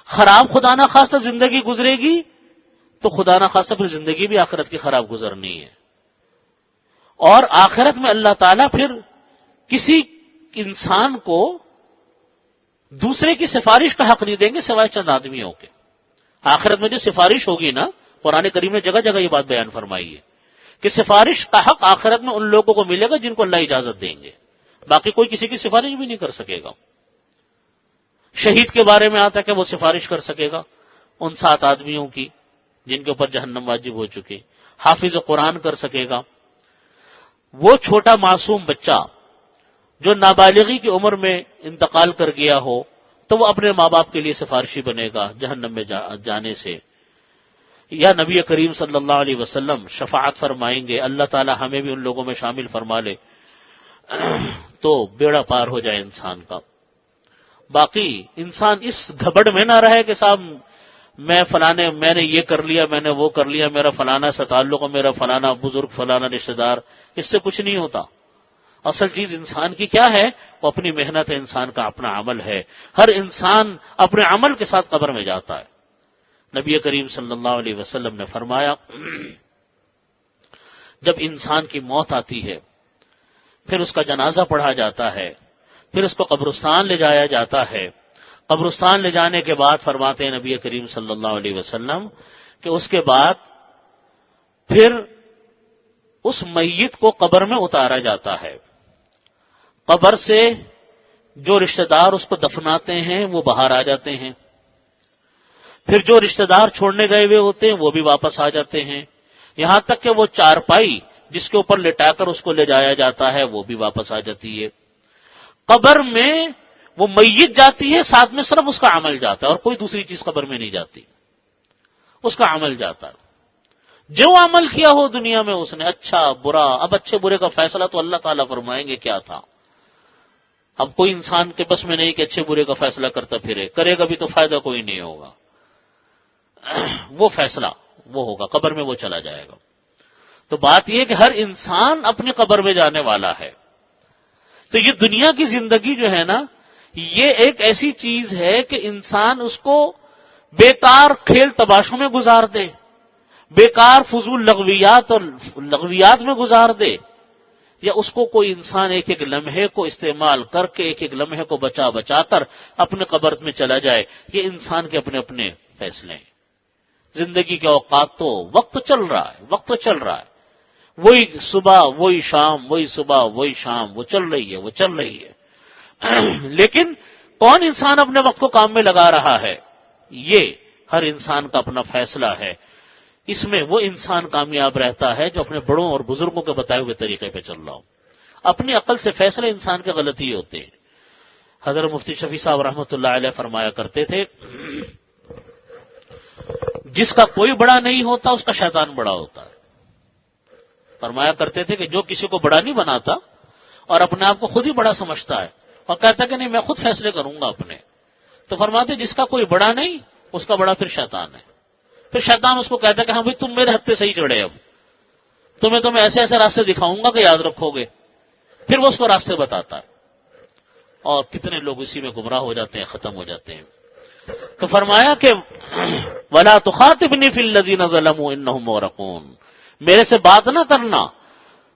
خراب خدا نہ خواستہ زندگی گزرے گی تو خدا نہ خواستہ پھر زندگی بھی آخرت کی خراب گزرنی ہے۔ اور آخرت میں اللہ تعالیٰ پھر کسی انسان کو دوسرے کی سفارش کا حق نہیں دیں گے سوائے چند آدمیوں کے۔ آخرت میں جو سفارش ہوگی نا، قرآن کریم نے جگہ جگہ یہ بات بیان فرمائی ہے کہ سفارش کا حق آخرت میں ان لوگوں کو ملے گا جن کو اللہ اجازت دیں گے، باقی کوئی کسی کی سفارش بھی نہیں کر سکے گا۔ شہید کے بارے میں آتا ہے کہ وہ سفارش کر سکے گا ان 7 آدمیوں کی جن کے اوپر جہنم واجب ہو چکے۔ حافظ قرآن کر سکے گا۔ وہ چھوٹا معصوم بچہ جو نابالغی کی عمر میں انتقال کر گیا ہو تو وہ اپنے ماں باپ کے لیے سفارشی بنے گا جہنم میں جانے سے۔ یا نبی کریم صلی اللہ علیہ وسلم شفاعت فرمائیں گے، اللہ تعالی ہمیں بھی ان لوگوں میں شامل فرما لے تو بیڑا پار ہو جائے انسان کا۔ باقی انسان اس گھبڑ میں نہ رہے کہ صاحب میں نے یہ کر لیا، میں نے وہ کر لیا، میرا فلانا سے تعلق ہے، میرا فلانا بزرگ، فلانا رشتہ دار، اس سے کچھ نہیں ہوتا۔ اصل چیز انسان کی کیا ہے؟ وہ اپنی محنت ہے، انسان کا اپنا عمل ہے۔ ہر انسان اپنے عمل کے ساتھ قبر میں جاتا ہے۔ نبی کریم صلی اللہ علیہ وسلم نے فرمایا جب انسان کی موت آتی ہے پھر اس کا جنازہ پڑھا جاتا ہے، پھر اس کو قبرستان لے جایا جاتا ہے۔ قبرستان لے جانے کے بعد فرماتے ہیں نبی کریم صلی اللہ علیہ وسلم کہ اس کے بعد پھر اس میت کو قبر میں اتارا جاتا ہے. قبر سے جو رشتہ دار اس کو دفناتے ہیں وہ باہر آ جاتے ہیں. پھر جو رشتہ دار چھوڑنے گئے ہوئے ہوتے ہیں وہ بھی واپس آ جاتے ہیں. یہاں تک کہ وہ چارپائی جس کے اوپر لٹا کر اس کو لے جایا جاتا ہے وہ بھی واپس آ جاتی ہے. قبر میں وہ میت جاتی ہے، ساتھ میں صرف اس کا عمل جاتا ہے اور کوئی دوسری چیز قبر میں نہیں جاتی، اس کا عمل جاتا ہے. جو عمل کیا ہو دنیا میں اس نے، اچھا برا، اب اچھے برے کا فیصلہ تو اللہ تعالیٰ فرمائیں گے کیا تھا. اب کوئی انسان کے بس میں نہیں کہ اچھے برے کا فیصلہ کرتا پھرے، کرے گا بھی تو فائدہ کوئی نہیں ہوگا. وہ فیصلہ وہ ہوگا، قبر میں وہ چلا جائے گا. تو بات یہ کہ ہر انسان اپنی قبر میں جانے والا ہے. تو یہ دنیا کی زندگی جو ہے نا، یہ ایک ایسی چیز ہے کہ انسان اس کو بیکار کھیل تماشوں میں گزار دے، بیکار فضول لغویات میں گزار دے، یا اس کو کوئی انسان ایک ایک لمحے کو استعمال کر کے ایک ایک لمحے کو بچا بچا کر اپنے قبر میں چلا جائے. یہ انسان کے اپنے اپنے فیصلے ہیں. زندگی کے اوقات تو وقت چل رہا ہے، وقت چل رہا ہے، وہی صبح وہی شام، وہی صبح وہی شام، وہ چل رہی ہے، وہ چل رہی ہے. لیکن کون انسان اپنے وقت کو کام میں لگا رہا ہے، یہ ہر انسان کا اپنا فیصلہ ہے. اس میں وہ انسان کامیاب رہتا ہے جو اپنے بڑوں اور بزرگوں کے بتائے ہوئے طریقے پہ چل رہا ہو. اپنی عقل سے فیصلے انسان کے غلطی ہوتے ہیں. حضرت مفتی شفیع صاحب رحمۃ اللہ علیہ فرمایا کرتے تھے، جس کا کوئی بڑا نہیں ہوتا اس کا شیطان بڑا ہوتا ہے. فرمایا کرتے تھے کہ جو کسی کو بڑا نہیں بناتا اور اپنے آپ کو خود ہی بڑا سمجھتا ہے اور کہتا ہے کہ نہیں میں خود فیصلے کروں گا اپنے، تو فرماتے جس کا کوئی بڑا نہیں اس کا بڑا پھر شیطان ہے. پھر شیطان اس کو کہتا ہے کہ ہاں بھائی تم میرے ہتھے صحیح چڑھے، اب تمہیں تو میں ایسے ایسے راستے دکھاؤں گا کہ یاد رکھو گے. پھر وہ اس کو راستے بتاتا ہے اور کتنے لوگ اسی میں گمراہ ہو جاتے ہیں، ختم ہو جاتے ہیں. تو فرمایا کہ وَلَا تُخَاطِبْنِي فِي الَّذِينَ ظَلَمُوا إِنَّهُمْ مُغْرَقُونَ، میرے سے بات نہ کرنا.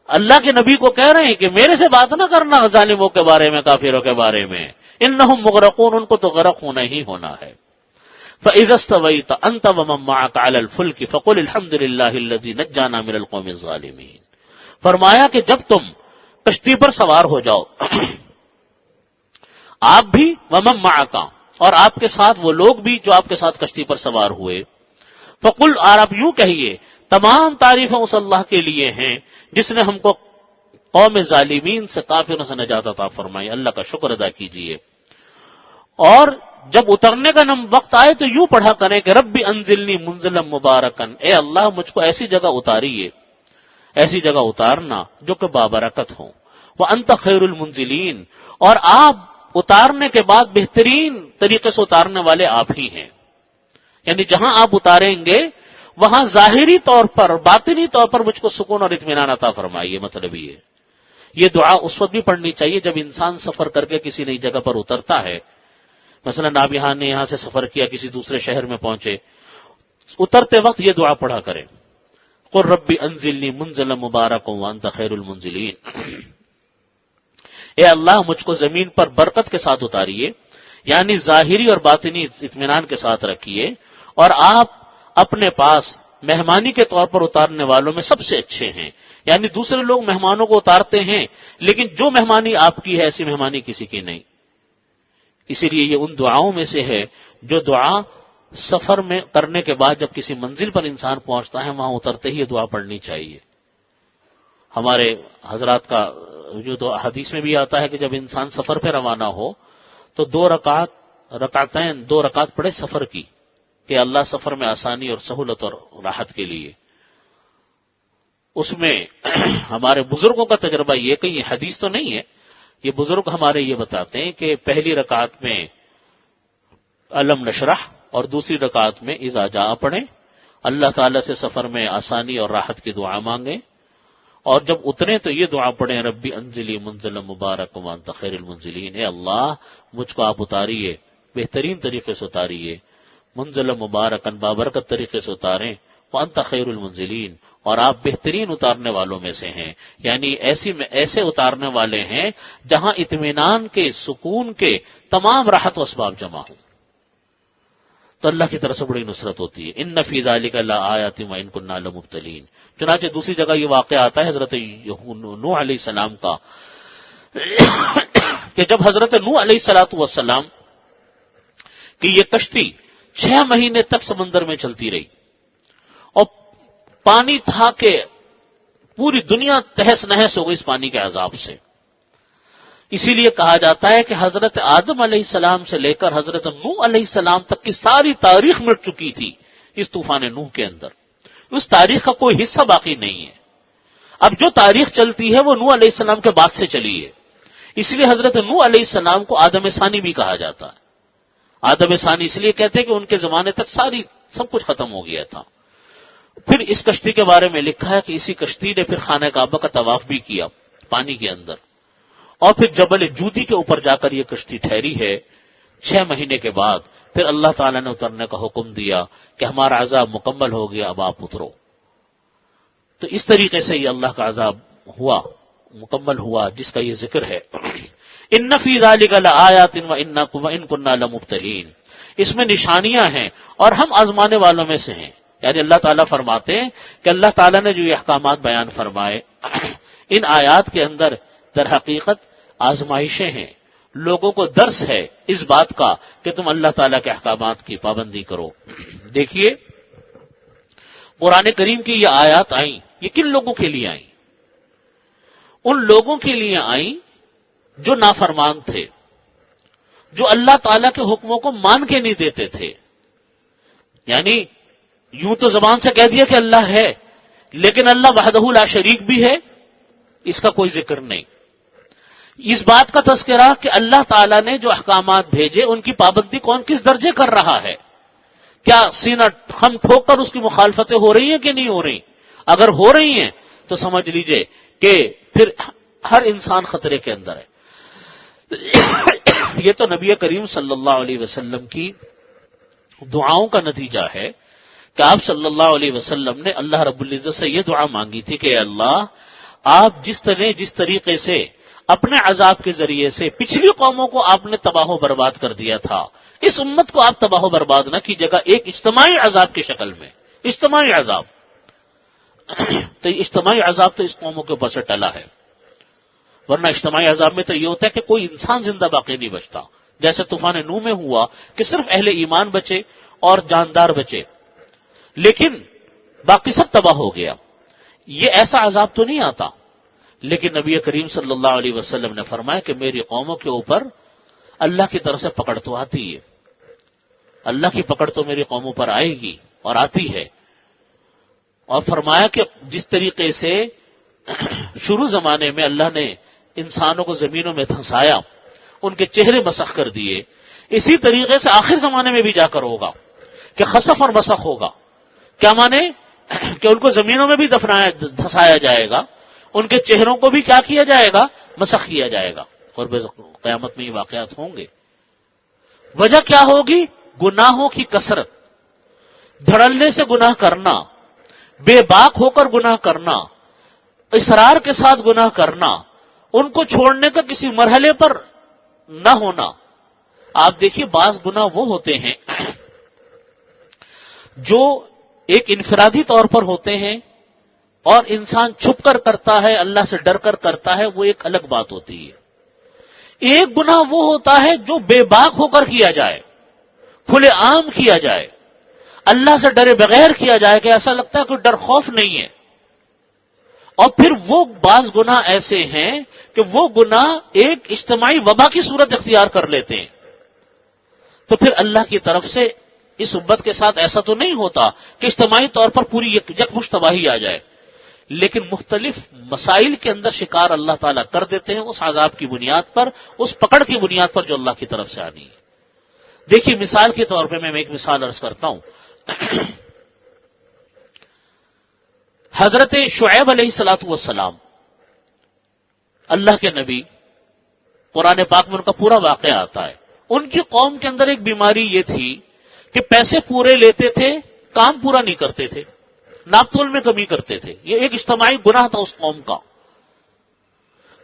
اللہ کے نبی کو کہہ رہے ہیں کہ میرے سے بات نہ کرنا ظالموں کے بارے میں، کافروں کے بارے میں. إِنَّهُمْ مُغْرَقُونَ، ان کو تو غرق ہونا ہی ہونا ہے. فَإِذَا اسْتَوَيْتَ أَنْتَ وَمَن مَّعَكَ عَلَى الْفُلْكِ فَقُلِ الْحَمْدُ لِلَّهِ الَّذِي نَجَّانَا مِنَ الْقَوْمِ الظَّالِمِينَ. فرمایا کہ جب تم کشتی پر سوار ہو جاؤ، آپ بھی وَمَن مَّعَكَ، اور آپ کے ساتھ وہ لوگ بھی جو آپ کے ساتھ کشتی پر سوار ہوئے، فَقُلْ، اور آپ یوں کہیے تمام تعریفیں اس اللہ کے لیے ہیں جس نے ہم کو قوم ظالمین سے، کافروں سے نجات عطا فرمائی. اللہ کا شکر ادا کیجئے. اور جب اترنے کا وقت آئے تو یوں پڑھا کریں کہ ربی انزلنی منزلا مبارکن، اے اللہ مجھ کو ایسی جگہ اتاریے، ایسی جگہ اتارنا جو کہ بابرکت ہو. وانت خیر المنزلین، اور آپ اتارنے کے بعد بہترین طریقے سے اتارنے والے آپ ہی ہیں. یعنی جہاں آپ اتاریں گے وہاں ظاہری طور پر، باطنی طور پر مجھ کو سکون اور اطمینان عطا فرمائیے. مطلب یہ دعا اس وقت بھی پڑھنی چاہیے جب انسان سفر کر کے کسی نئی جگہ پر اترتا ہے. مثلا آپ یہاں سے سفر کیا، کسی دوسرے شہر میں پہنچے، اترتے وقت یہ دعا پڑھا کریں، قل ربی انزلنی منزلا مبارکا وانت خیر المنزلین. اے اللہ مجھ کو زمین پر برکت کے ساتھ اتاریے، یعنی ظاہری اور باطنی اطمینان کے ساتھ رکھیے، اور آپ اپنے پاس مہمانی کے طور پر اتارنے والوں میں سب سے اچھے ہیں. یعنی دوسرے لوگ مہمانوں کو اتارتے ہیں لیکن جو مہمانی آپ کی ہے ایسی مہمانی کسی کی نہیں. اسی لیے یہ ان دعاؤں میں سے ہے جو دعا سفر میں کرنے کے بعد جب کسی منزل پر انسان پہنچتا ہے وہاں اترتے ہی یہ دعا پڑھنی چاہیے. ہمارے حضرات کا جو تو حدیث میں بھی آتا ہے کہ جب انسان سفر پہ روانہ ہو تو دو رکعت پڑھے سفر کی، کہ اللہ سفر میں آسانی اور سہولت اور راحت کے لیے. اس میں ہمارے بزرگوں کا تجربہ یہ کہ یہ حدیث تو نہیں ہے، یہ بزرگ ہمارے یہ بتاتے ہیں کہ پہلی رکعت میں علم نشرح اور دوسری رکعت میں اذا جاء پڑھیں، اللہ تعالیٰ سے سفر میں آسانی اور راحت کی دعا مانگیں، اور جب اتریں تو یہ دعا پڑھیں ربی انزلی منزلا مبارک وانت خیر المنزلین. اے اللہ مجھ کو آپ اتاریے، بہترین طریقے سے اتاریے، منزل مبارکن بابرکت طریقے سے اتاریں، وانت خیر المنزلین، اور آپ بہترین اتارنے والوں میں سے ہیں. یعنی ایسے اتارنے والے ہیں جہاں اطمینان کے، سکون کے تمام راحت و اسباب جمع ہوں. تو اللہ کی طرف سے بڑی نصرت ہوتی ہے. ان فی ذلک لآیات وان کنا لمبتلین. چنانچہ دوسری جگہ یہ واقعہ آتا ہے حضرت نوح علیہ السلام کا کہ جب حضرت نوح علیہ السلام کی یہ کشتی 6 مہینے تک سمندر میں چلتی رہی اور پانی تھا کہ پوری دنیا تہس نہس ہو گئی اس پانی کے عذاب سے. اسی لیے کہا جاتا ہے کہ حضرت آدم علیہ السلام سے لے کر حضرت نوح علیہ السلام تک کی ساری تاریخ مٹ چکی تھی اس طوفان نوح کے اندر. اس تاریخ کا کوئی حصہ باقی نہیں ہے. اب جو تاریخ چلتی ہے وہ نوح علیہ السلام کے بعد سے چلی ہے. اس لیے حضرت نوح علیہ السلام کو آدم ثانی بھی کہا جاتا ہے. آدم ثانی اس لیے کہتے ہیں کہ ان کے زمانے تک سب کچھ ختم ہو گیا تھا. پھر اس کشتی کے بارے میں لکھا ہے کہ اسی کشتی نے پھر خانہ کعبہ کا طواف بھی کیا پانی کے اندر، اور پھر جبل جودی کے اوپر جا کر یہ کشتی ٹھہری ہے. 6 مہینے کے بعد پھر اللہ تعالیٰ نے اترنے کا حکم دیا کہ ہمارا عذاب مکمل ہو گیا، اب آپ اترو. تو اس طریقے سے یہ اللہ کا عذاب مکمل ہوا جس کا یہ ذکر ہے. ان فی ذلک لآیات وان کنا لمبتلین. اس میں نشانیاں ہیں اور ہم آزمانے والوں میں سے ہیں. یعنی اللہ تعالیٰ فرماتے ہیں کہ اللہ تعالیٰ نے جو یہ احکامات بیان فرمائے ان آیات کے اندر در حقیقت آزمائشیں ہیں، لوگوں کو درس ہے اس بات کا کہ تم اللہ تعالیٰ کے احکامات کی پابندی کرو. دیکھیے قرآن کریم کی یہ آیات آئیں، یہ کن لوگوں کے لیے آئیں؟ ان لوگوں کے لیے آئیں جو نافرمان تھے، جو اللہ تعالیٰ کے حکموں کو مان کے نہیں دیتے تھے. یعنی یوں تو زبان سے کہہ دیا کہ اللہ ہے، لیکن اللہ وحدہ لا شریک بھی ہے، اس کا کوئی ذکر نہیں. اس بات کا تذکرہ کہ اللہ تعالیٰ نے جو احکامات بھیجے ان کی پابندی کون کس درجے کر رہا ہے. کیا سینہ خم ٹھوک کر اس کی مخالفتیں ہو رہی ہیں کہ نہیں ہو رہی؟ اگر ہو رہی ہیں تو سمجھ لیجئے کہ پھر ہر انسان خطرے کے اندر ہے. یہ تو نبی کریم صلی اللہ علیہ وسلم کی دعاؤں کا نتیجہ ہے کہ آپ صلی اللہ علیہ وسلم نے اللہ رب العزت سے یہ دعا مانگی تھی کہ اے اللہ، آپ جس طریقے سے اپنے عذاب کے ذریعے سے پچھلی قوموں کو آپ نے تباہ و برباد کر دیا تھا، اس امت کو آپ تباہ و برباد نہ کی جگہ ایک اجتماعی عذاب کی شکل میں، اجتماعی عذاب. تو اجتماعی عذاب تو اس قوموں کے اوپر سے ٹلا ہے، ورنہ اجتماعی عذاب میں تو یہ ہوتا ہے کہ کوئی انسان زندہ باقی نہیں بچتا. جیسے طوفان نوح میں ہوا کہ صرف اہل ایمان بچے اور جاندار بچے، لیکن باقی سب تباہ ہو گیا. یہ ایسا عذاب تو نہیں آتا، لیکن نبی کریم صلی اللہ علیہ وسلم نے فرمایا کہ میری قوموں کے اوپر اللہ کی طرف سے پکڑ تو آتی ہے، اللہ کی پکڑ تو میری قوموں پر آئے گی اور آتی ہے. اور فرمایا کہ جس طریقے سے شروع زمانے میں اللہ نے انسانوں کو زمینوں میں دھنسایا، ان کے چہرے مسخ کر دیے، اسی طریقے سے آخر زمانے میں بھی جا کر ہوگا کہ خسف اور مسخ ہوگا. کیا مانے کہ ان کو زمینوں میں بھی دھنسایا جائے گا، ان کے چہروں کو بھی کیا کیا جائے گا؟ مسخ کیا جائے گا. اور قیامت میں یہ واقعات ہوں گے. وجہ کیا ہوگی؟ گناہوں کی کثرت، دھڑلنے سے گناہ کرنا، بے باک ہو کر گناہ کرنا، اصرار کے ساتھ گناہ کرنا، ان کو چھوڑنے کا کسی مرحلے پر نہ ہونا. آپ دیکھیے بعض گناہ وہ ہوتے ہیں جو ایک انفرادی طور پر ہوتے ہیں اور انسان چھپ کر کرتا ہے، اللہ سے ڈر کر کرتا ہے، وہ ایک الگ بات ہوتی ہے. ایک گناہ وہ ہوتا ہے جو بے باک ہو کر کیا جائے، کھلے عام کیا جائے، اللہ سے ڈرے بغیر کیا جائے کہ ایسا لگتا ہے کوئی ڈر خوف نہیں ہے. اور پھر وہ بعض گناہ ایسے ہیں کہ وہ گناہ ایک اجتماعی وبا کی صورت اختیار کر لیتے ہیں. تو پھر اللہ کی طرف سے اس امت کے ساتھ ایسا تو نہیں ہوتا کہ اجتماعی طور پر پوری یکمشت تباہی آ جائے، لیکن مختلف مسائل کے اندر شکار اللہ تعالیٰ کر دیتے ہیں اس عذاب کی بنیاد پر، اس پکڑ کی بنیاد پر جو اللہ کی طرف سے آنی ہے. دیکھیے مثال کے طور پہ میں ایک مثال عرض کرتا ہوں. حضرت شعیب علیہ السلام اللہ کے نبی، قرآن پاک میں ان کا پورا واقعہ آتا ہے. ان کی قوم کے اندر ایک بیماری یہ تھی کہ پیسے پورے لیتے تھے، کام پورا نہیں کرتے تھے، ناپ تول میں کمی کرتے تھے. یہ ایک اجتماعی گناہ تھا اس قوم کا.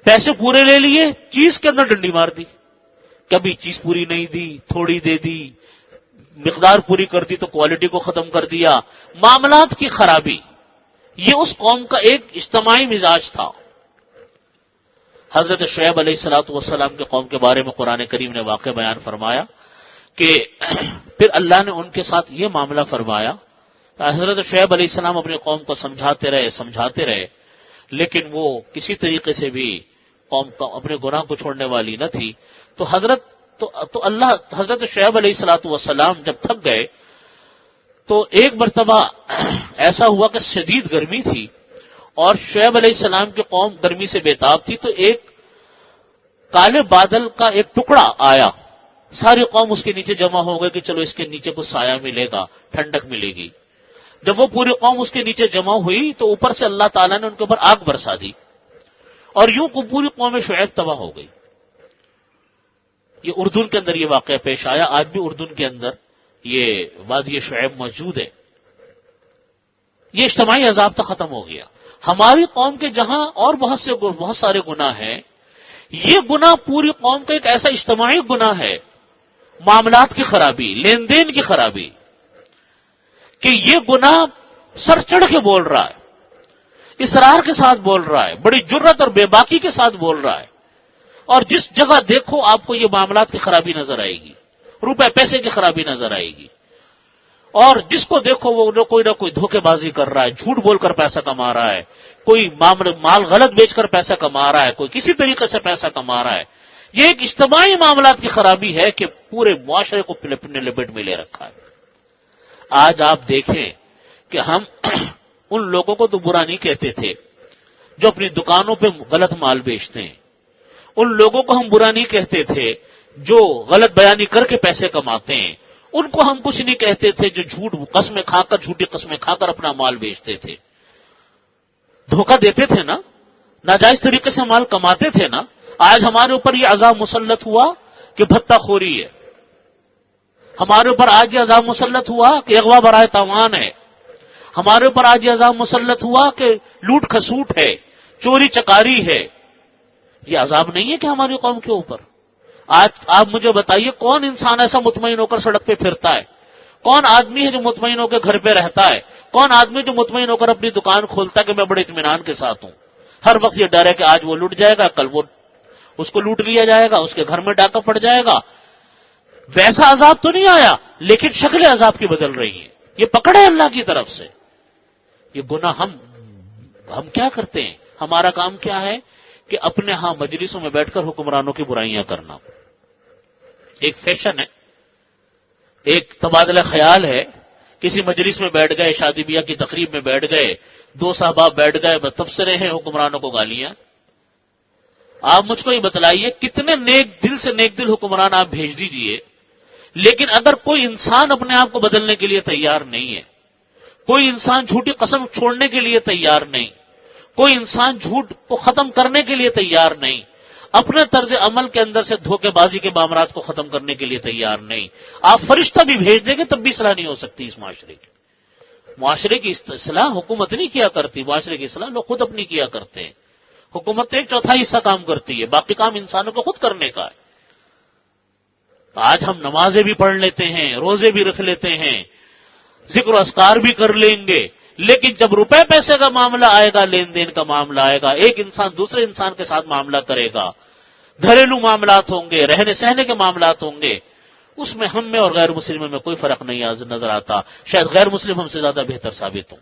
پیسے پورے لے لیے، چیز کے اندر ڈنڈی مار دی، کبھی چیز پوری نہیں دی، تھوڑی دے دی، مقدار پوری کر دی تو کوالٹی کو ختم کر دیا. معاملات کی خرابی یہ اس قوم کا ایک اجتماعی مزاج تھا. حضرت شعیب علیہ الصلوۃ والسلام کے قوم کے بارے میں قرآن کریم نے واقع بیان فرمایا کہ پھر اللہ نے ان کے ساتھ یہ معاملہ فرمایا. حضرت شعیب علیہ السلام اپنی قوم کو سمجھاتے رہے لیکن وہ کسی طریقے سے بھی قوم کا اپنے گناہ کو چھوڑنے والی نہ تھی. تو حضرت شعیب علیہ الصلوۃ والسلام جب تھک گئے تو ایک مرتبہ ایسا ہوا کہ شدید گرمی تھی اور شعیب علیہ السلام کی قوم گرمی سے بےتاب تھی. تو ایک کالے بادل کا ایک ٹکڑا آیا, ساری قوم اس کے نیچے جمع ہو گئے کہ چلو اس کے نیچے کچھ سایہ ملے گا, ٹھنڈک ملے گی. جب وہ پوری قوم اس کے نیچے جمع ہوئی تو اوپر سے اللہ تعالیٰ نے ان کے اوپر آگ برسا دی اور یوں کو پوری قوم شعیب تباہ ہو گئی. یہ اردن کے اندر یہ واقعہ پیش آیا. آج بھی اردن کے اندر یہ وادی شعیب موجود ہے. یہ اجتماعی عذاب تک ختم ہو گیا. ہماری قوم کے جہاں اور بہت سارے گناہ ہیں, یہ گناہ پوری قوم کا ایک ایسا اجتماعی گناہ ہے, معاملات کی خرابی, لین دین کی خرابی, کہ یہ گناہ سر چڑھ کے بول رہا ہے, اصرار کے ساتھ بول رہا ہے, بڑی جرت اور بے باکی کے ساتھ بول رہا ہے. اور جس جگہ دیکھو آپ کو یہ معاملات کی خرابی نظر آئے گی, روپے پیسے کی خرابی نظر آئے گی. اور جس کو دیکھو وہ کوئی نہ کوئی دھوکے بازی کر رہا ہے, جھوٹ بول کر پیسہ کما رہا ہے, کوئی مال غلط بیچ کر پیسہ کما رہا ہے, کوئی کسی طریقے سے پیسہ کما رہا ہے. یہ ایک اجتماعی معاملات کی خرابی ہے کہ پورے معاشرے کو اپنے لپیٹ میں لے رکھا ہے. آج آپ دیکھیں کہ ہم ان لوگوں کو تو برا نہیں کہتے تھے جو اپنی دکانوں پہ غلط مال بیچتے ہیں, ان لوگوں کو ہم برا نہیں کہتے تھے جو غلط بیانی کر کے پیسے کماتے ہیں, ان کو ہم کچھ نہیں کہتے تھے جو جھوٹی قسمیں کھا کر اپنا مال بیچتے تھے, دھوکہ دیتے تھے نا, ناجائز طریقے سے مال کماتے تھے نا. آج ہمارے اوپر یہ عذاب مسلط ہوا کہ بھتہ خوری ہے, ہمارے اوپر آج یہ عذاب مسلط ہوا کہ اغوا برائے تاوان ہے, ہمارے اوپر آج یہ عذاب مسلط ہوا کہ لوٹ کھسوٹ ہے, چوری چکاری ہے. یہ عذاب نہیں ہے کہ ہماری قوم کے اوپر؟ آج آپ مجھے بتائیے کون انسان ایسا مطمئن ہو کر سڑک پہ پھرتا ہے؟ کون آدمی ہے جو مطمئن ہو کے گھر پہ رہتا ہے؟ کون آدمی جو مطمئن ہو کر اپنی دکان کھولتا ہے کہ میں بڑے اطمینان کے ساتھ ہوں؟ ہر وقت یہ ڈر ہے کہ آج وہ لٹ جائے گا, کل وہ اس کو لوٹ لیا جائے گا, اس کے گھر میں ڈاکہ پڑ جائے گا. ویسا عذاب تو نہیں آیا لیکن شکل عذاب کی بدل رہی ہے. یہ پکڑ ہے اللہ کی طرف سے. یہ گناہ ہم کیا کرتے ہیں؟ ہمارا کام کیا ہے کہ اپنے ہاں مجلسوں میں بیٹھ کر حکمرانوں کی برائیاں کرنا. ایک فیشن ہے, ایک تبادلہ خیال ہے. کسی مجلس میں بیٹھ گئے, شادی بیاہ کی تقریب میں بیٹھ گئے, دو صحباب بیٹھ گئے, بس تبصرے ہیں, حکمرانوں کو گالیاں. آپ مجھ کو یہ بتلائیے کتنے نیک دل حکمران آپ بھیج دیجئے, لیکن اگر کوئی انسان اپنے آپ کو بدلنے کے لیے تیار نہیں ہے, کوئی انسان جھوٹی قسم چھوڑنے کے لیے تیار نہیں, کوئی انسان جھوٹ کو ختم کرنے کے لیے تیار نہیں, اپنے طرز عمل کے اندر سے دھوکے بازی کے معاملات کو ختم کرنے کے لیے تیار نہیں, آپ فرشتہ بھی بھیج دیں گے تب بھی اصلاح نہیں ہو سکتی اس معاشرے کی. معاشرے کی اصلاح حکومت نہیں کیا کرتی, معاشرے کی اصلاح لوگ خود اپنی کیا کرتے ہیں. حکومت ایک چوتھائی حصہ کام کرتی ہے, باقی کام انسانوں کو خود کرنے کا ہے. آج ہم نمازیں بھی پڑھ لیتے ہیں, روزے بھی رکھ لیتے ہیں, ذکر و اذکار بھی کر لیں گے, لیکن جب روپے پیسے کا معاملہ آئے گا, لین دین کا معاملہ آئے گا, ایک انسان دوسرے انسان کے ساتھ معاملہ کرے گا, گھریلو معاملات ہوں گے, رہنے سہنے کے معاملات ہوں گے, اس میں ہم میں اور غیر مسلم میں کوئی فرق نہیں نظر آتا. شاید غیر مسلم ہم سے زیادہ بہتر ثابت ہوں.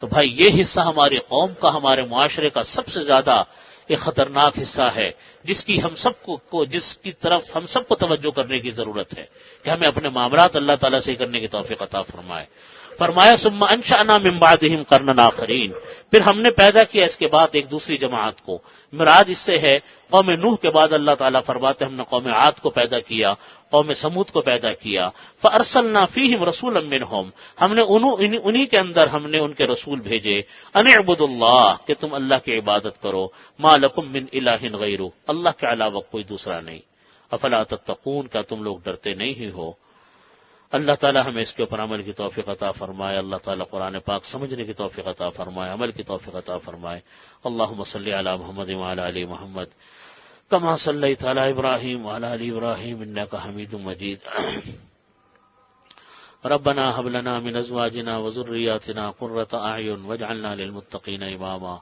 تو بھائی یہ حصہ ہماری قوم کا, ہمارے معاشرے کا سب سے زیادہ ایک خطرناک حصہ ہے جس کی طرف ہم سب کو توجہ کرنے کی ضرورت ہے کہ ہمیں اپنے معاملات اللہ تعالیٰ سے کرنے کی توفیق عطا فرمائے. فرمایا ثم انشأنا من بعدهم قرنا آخرین, پھر ہم نے پیدا کیا اس کے بعد ایک دوسری جماعت کو. مراد اس سے ہے قوم نوح کے بعد اللہ تعالیٰ فرماتے ہم نے قوم عاد کو پیدا کیا, قوم سمود کو پیدا کیا. فارسلنا فیہم رسولا منہم, ہم نے انہی کے اندر ہم نے ان کے رسول بھیجے. ان اعبدوا اللہ, کہ تم اللہ کی عبادت کرو. ما لکم من الہ غیرہ, اللہ کے علاوہ کوئی دوسرا نہیں. افلا تتقون, کیا تم لوگ ڈرتے نہیں ہی ہو؟ اللہ تعالیٰ ہمیں اس کے اوپر عمل کی توفیق عطا فرمائے. اللہ تعالیٰ قرآن پاک سمجھنے کی توفیق عطا فرمائے, عمل کی توفیق عطا فرمائے. اللہم صلی علی محمد وعلی آل محمد کما صلیت علی ابراہیم وعلی آل ابراہیم انک حمید مجید. ربنا هب لنا من ازواجنا وذرياتنا قرة اعين واجعلنا للمتقين اماما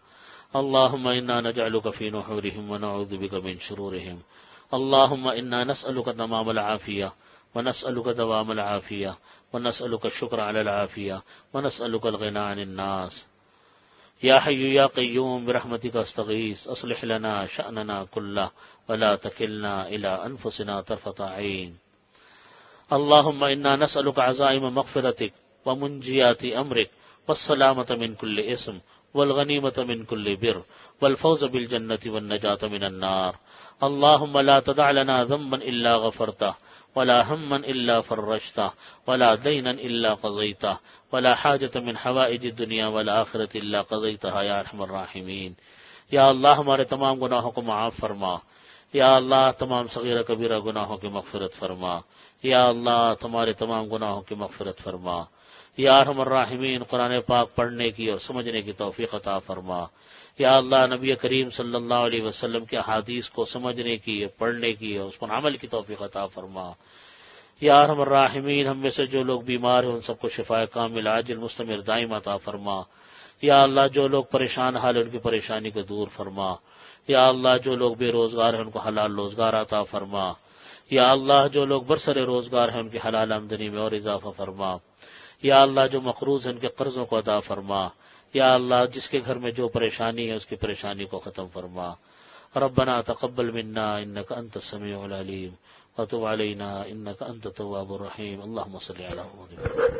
اللهم انا نجعلك في نحورهم ونعوذ بك من شرورهم اللهم انا نسألك تمام العافية ونسألك دوام العافية ونسألك الشكر على العافية ونسألك الغنى عن الناس یا حی یا قیوم برحمتک استغیث اصلح لنا شأننا كله ولا تکلنا الى انفسنا طرفة عین اللهم انا نسألك عزائم مغفرتك ومنجيات امرك والسلامة من كل اسم والغنیمة من كل بر والفوز بالجنة والنجاة من النار اللهم لا تدع لنا ذنبا الا غفرته ولا ہما الا فرجته ولا دینا الا قضیته ولا حاجة من حوائج الدنیا والآخرة الا قضیتها یا ارحم الراحمین۔ یا اللہ ہمارے تمام گناہوں کو معاف فرما، یا اللہ تمام صغیرہ کبیرہ گناہوں کی مغفرت فرما، یا اللہ تمہارے تمام گناہوں کی مغفرت فرما، یا ارحم الراحمین قرآن پاک پڑھنے کی اور سمجھنے کی توفیق عطا فرما، یا اللہ نبی کریم صلی اللہ علیہ وسلم کے احادیث کو سمجھنے کی، پڑھنے کی اور اس پر عمل کی توفیق عطا فرما، یا ارحم الراحمین ہم میں سے جو لوگ بیمار ہیں ان سب کو شفاء کامل عاجل مستمر دائم عطا فرما، یا اللہ جو لوگ پریشان حال ہیں ان کی پریشانی کو دور فرما، یا اللہ جو لوگ بے روزگار ہیں ان کو حلال روزگار عطا فرما، یا اللہ جو لوگ برسر روزگار ہیں ان کی حلال آمدنی میں اور اضافہ فرما، یا اللہ جو مقروض ہیں ان کے قرضوں کو ادا فرما، یا اللہ جس کے گھر میں جو پریشانی ہے اس کی پریشانی کو ختم فرما۔ ربنا تقبل منا انك انت السميع العليم وتب علينا انك انت التواب الرحيم اللهم صل على محمد